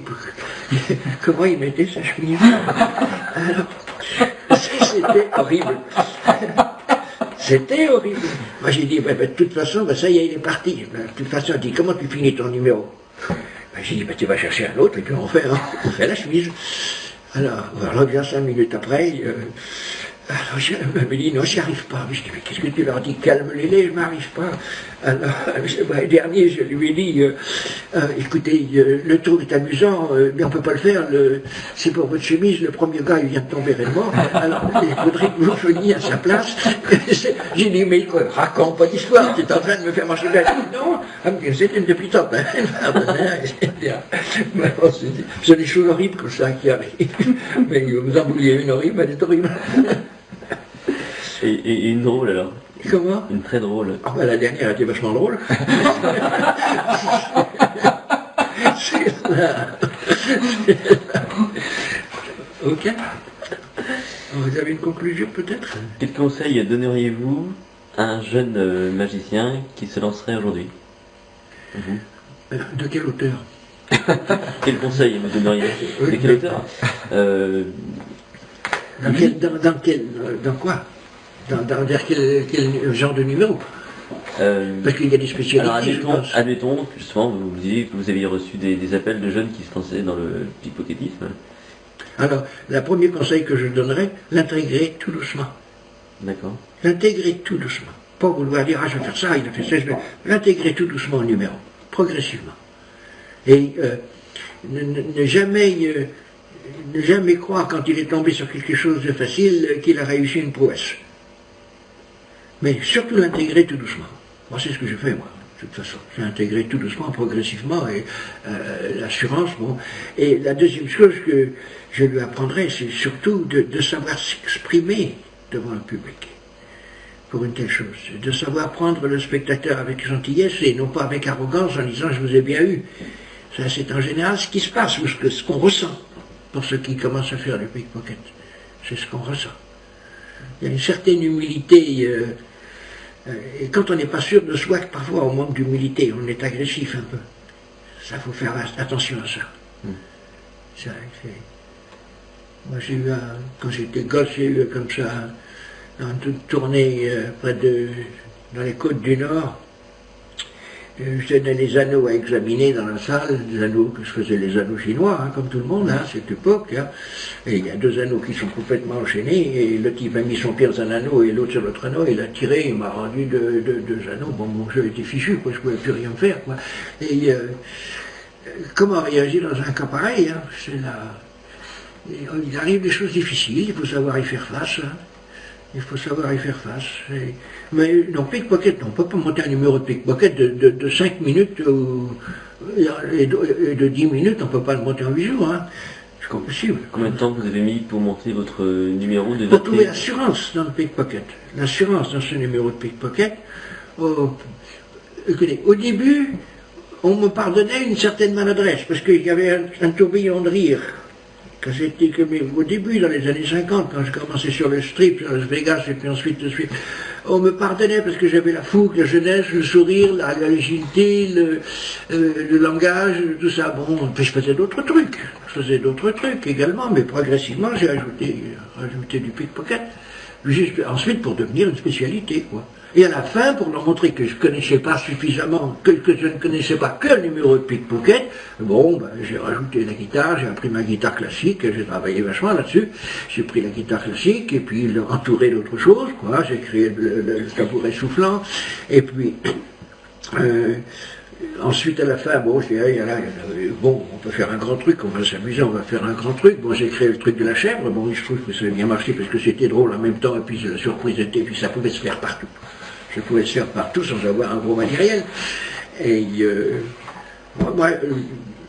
Speaker 1: comment il mettait sa chemise. Alors, c'était horrible. C'était horrible. Moi j'ai dit, de toute façon, ça y est, il est parti. De toute façon, elle dit, comment tu finis ton numéro? J'ai dit, tu vas chercher un autre et puis on fait la chemise. Alors, on revient 5 minutes après. Alors, elle me dit, non, j'y arrive pas. Je dis, mais qu'est-ce que tu leur dis? Calme-les, je m'arrive pas. Alors, le dernier, je lui ai dit, écoutez, le tour est amusant, mais on peut pas le faire. C'est pour votre chemise, le premier gars, il vient de tomber réellement. Alors, il faudrait que vous veniez à sa place. J'ai dit, mais raconte pas d'histoire, tu es en train de me faire marcher bien. Non, c'est une depuis top. C'est des choses horribles comme ça qui arrivent. Mais vous en vouliez une horrible, elle est horrible.
Speaker 2: Et une drôle alors?
Speaker 1: Comment?
Speaker 2: Une très drôle.
Speaker 1: Ah ben la dernière était vachement drôle. C'est ça. Ok. Vous avez une conclusion peut-être?
Speaker 2: Quel conseil donneriez-vous à un jeune magicien qui se lancerait aujourd'hui?
Speaker 1: De quel auteur?
Speaker 2: Quel conseil vous donneriez? De quel auteur?
Speaker 1: Dans quoi? Vers quel genre de numéro? Parce qu'il y a des spécialités.
Speaker 2: Alors admettons, justement, vous disiez que vous aviez reçu des appels de jeunes qui se lançaient dans le pickpocketisme.
Speaker 1: Alors, le premier conseil que je donnerais, l'intégrer tout doucement. D'accord. L'intégrer tout doucement. Pas vouloir dire, ah je vais faire ça, il a fait ça, je vais... L'intégrer tout doucement au numéro, progressivement. Et ne jamais croire quand il est tombé sur quelque chose de facile qu'il a réussi une prouesse. Mais surtout l'intégrer tout doucement. Moi, c'est ce que je fais, moi, de toute façon. J'ai intégré tout doucement, progressivement, et l'assurance, bon. Et la deuxième chose que je lui apprendrai, c'est surtout de savoir s'exprimer devant le public. Il pour une telle chose. C'est de savoir prendre le spectateur avec gentillesse et non pas avec arrogance en disant je vous ai bien eu. Ça, c'est en général ce qui se passe, ou ce qu'on ressent pour ceux qui commencent à faire du pickpocket. C'est ce qu'on ressent. Il y a une certaine humilité, et quand on n'est pas sûr de soi, parfois on manque d'humilité, on est agressif un peu. Ça, faut faire attention à ça. Moi, j'ai eu, quand j'étais gosse, j'ai eu comme ça, une tournée dans les côtes du Nord. J'avais des anneaux à examiner dans la salle, des anneaux que je faisais les anneaux chinois, hein, comme tout le monde, à cette époque. Hein. Et il y a deux anneaux qui sont complètement enchaînés, et le type a mis son pied dans un anneau et l'autre sur l'autre anneau, il a tiré, il m'a rendu deux anneaux. Bon, mon jeu était fichu, quoi, je ne pouvais plus rien faire. Quoi. Et comment réagir dans un cas pareil, hein, il arrive des choses difficiles, il faut savoir y faire face. Hein. Il faut savoir y faire face. Mais non, pickpocket, on ne peut pas monter un numéro de pickpocket de 5 minutes et de 10 minutes, on ne peut pas le monter en 8 jours. Hein. C'est impossible.
Speaker 2: Combien de temps vous avez mis pour monter votre numéro de
Speaker 1: Pour trouver l'assurance dans le pickpocket. L'assurance dans ce numéro de pickpocket. Écoutez, au début, on me pardonnait une certaine maladresse, parce qu'il y avait un tourbillon de rire. Au début, dans les années 50, quand je commençais sur le strip, sur Las Vegas, et puis ensuite, on me pardonnait parce que j'avais la fougue, la jeunesse, le sourire, la légitimité, le langage, tout ça. Bon, puis je faisais d'autres trucs. Je faisais d'autres trucs également, mais progressivement, j'ai rajouté du pickpocket. Ensuite, pour devenir une spécialité, quoi. Et à la fin, pour leur montrer que je ne connaissais pas suffisamment, que je ne connaissais pas que le numéro de pickpocket, bon, ben, j'ai rajouté la guitare, j'ai appris ma guitare classique, j'ai travaillé vachement là-dessus, j'ai pris la guitare classique, et puis entouré d'autres choses, quoi, j'ai créé le tabouret soufflant, et puis, ensuite à la fin, bon, je dis, bon, on peut faire un grand truc, on va s'amuser, on va faire un grand truc, bon, j'ai créé le truc de la chèvre, bon, je trouve que ça a bien marché parce que c'était drôle en même temps, et puis la surprise était, puis ça pouvait se faire partout. Je pouvais se faire partout sans avoir un gros matériel. Et moi,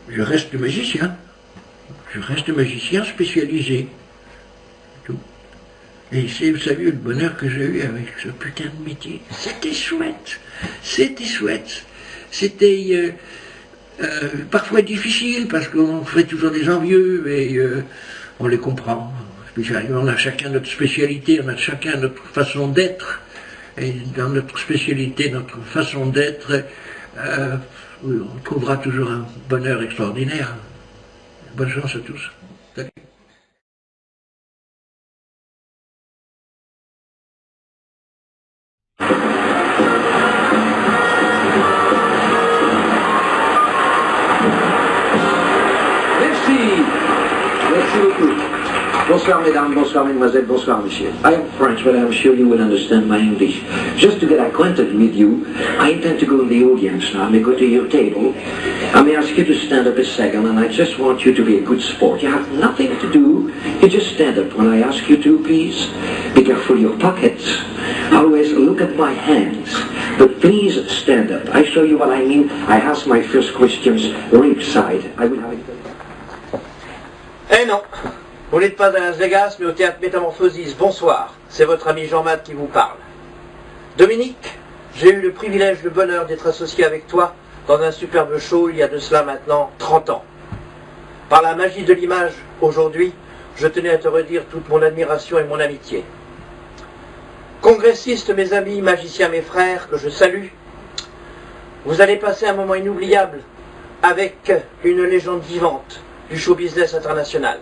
Speaker 1: je reste magicien. Je reste magicien spécialisé. Tout. Et vous savez, le bonheur que j'ai eu avec ce putain de métier. C'était chouette. C'était chouette. C'était parfois difficile parce qu'on fait toujours des envieux et on les comprend. Puis on a chacun notre spécialité, on a chacun notre façon d'être. Et dans notre spécialité, notre façon d'être, on trouvera toujours un bonheur extraordinaire. Bonne chance à tous. Salut.
Speaker 4: Merci beaucoup. Bonsoir mesdames, bonsoir mesdemoiselles, bonsoir monsieur. I am French, but I'm sure you will understand my English. Just to get acquainted with you, I intend to go in the audience now. I may go to your table. I may ask you to stand up a second, and I just want you to be a good sport. You have nothing to do. You just stand up when I ask you to, please. Be careful of your pockets. Always look at my hands. But please stand up. I show you what I mean. I ask my first questions ringside. I will have it.
Speaker 5: Eh non, vous n'êtes pas à Las Vegas, mais au théâtre Métamorphosis. Bonsoir, c'est votre ami Jean-Math qui vous parle. Dominique, j'ai eu le privilège, le bonheur d'être associé avec toi dans un superbe show il y a de cela maintenant 30 ans. Par la magie de l'image, aujourd'hui, je tenais à te redire toute mon admiration et mon amitié. Congressistes, mes amis, magiciens, mes frères, que je salue, vous allez passer un moment inoubliable avec une légende vivante du show business international.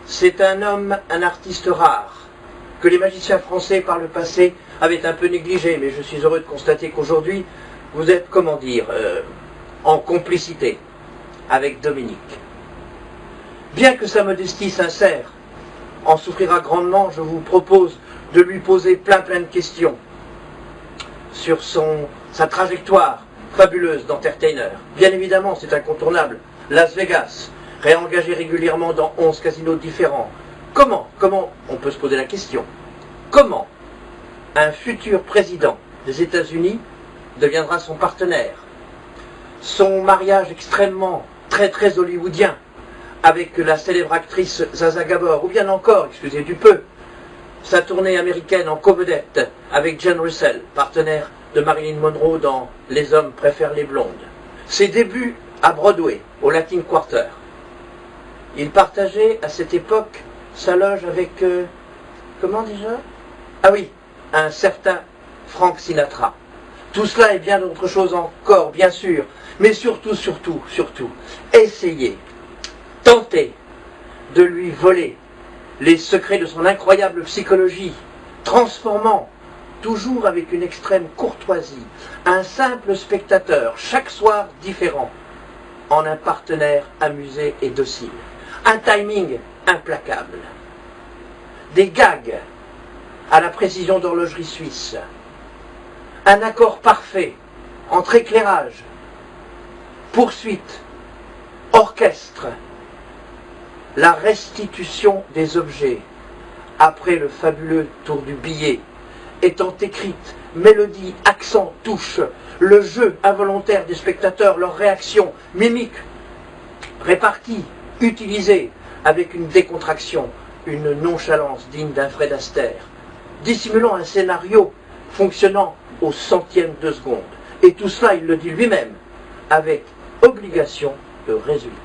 Speaker 5: C'est un homme, un artiste rare, que les magiciens français par le passé avaient un peu négligé, mais je suis heureux de constater qu'aujourd'hui, vous êtes, comment dire, en complicité avec Dominique. Bien que sa modestie sincère en souffrira grandement, je vous propose de lui poser plein de questions sur sa trajectoire fabuleuse d'entertainer. Bien évidemment, c'est incontournable. Las Vegas, réengagé régulièrement dans 11 casinos différents. Comment, on peut se poser la question, comment un futur président des États-Unis deviendra son partenaire? Son mariage extrêmement, très hollywoodien avec la célèbre actrice Zaza Gabor, ou bien encore, excusez du peu, sa tournée américaine en co-vedette avec Jane Russell, partenaire de Marilyn Monroe dans Les hommes préfèrent les blondes. Ses débuts à Broadway, au Latin Quarter. Il partageait à cette époque sa loge avec, comment déjà? Ah oui, un certain Frank Sinatra. Tout cela et bien d'autres choses encore, bien sûr, mais surtout, essayez, tentez de lui voler les secrets de son incroyable psychologie, transformant, toujours avec une extrême courtoisie, un simple spectateur, chaque soir différent, en un partenaire amusé et docile. Un timing implacable. Des gags à la précision d'horlogerie suisse. Un accord parfait entre éclairage, poursuite, orchestre, la restitution des objets après le fabuleux tour du billet étant écrite, mélodie, accent, touche, le jeu involontaire des spectateurs, leur réaction, mimique, répartie, utilisée avec une décontraction, une nonchalance digne d'un Fred Astaire, dissimulant un scénario fonctionnant au centième de seconde. Et tout cela, il le dit lui-même, avec obligation de résultat.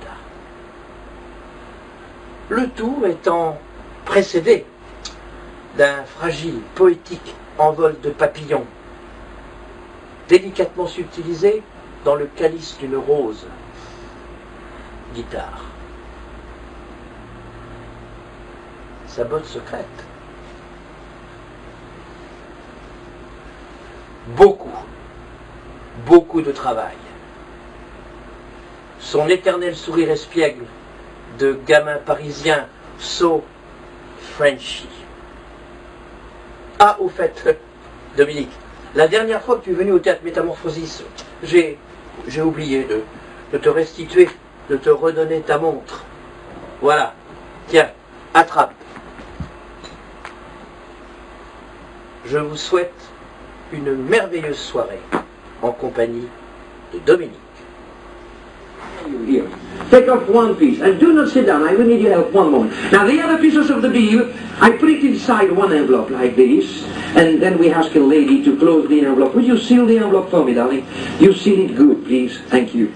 Speaker 5: Le tout étant précédé d'un fragile, poétique envol de papillons, délicatement subtilisé dans le calice d'une rose. Guitare. Sa botte secrète. Beaucoup de travail. Son éternel sourire espiègle de gamin parisien, so Frenchy. Ah, au fait, Dominique, la dernière fois que tu es venu au théâtre Métamorphosis, j'ai oublié de te restituer, de te redonner ta montre. Voilà, tiens, attrape. Je vous souhaite une merveilleuse soirée en compagnie de Dominique.
Speaker 4: Here. Take off one piece and do not sit down. I will need your help one moment. Now the other pieces of the bill, I put it inside one envelope like this, and then we ask a lady to close the envelope. Will you seal the envelope for me, darling? You seal it good, please. Thank you.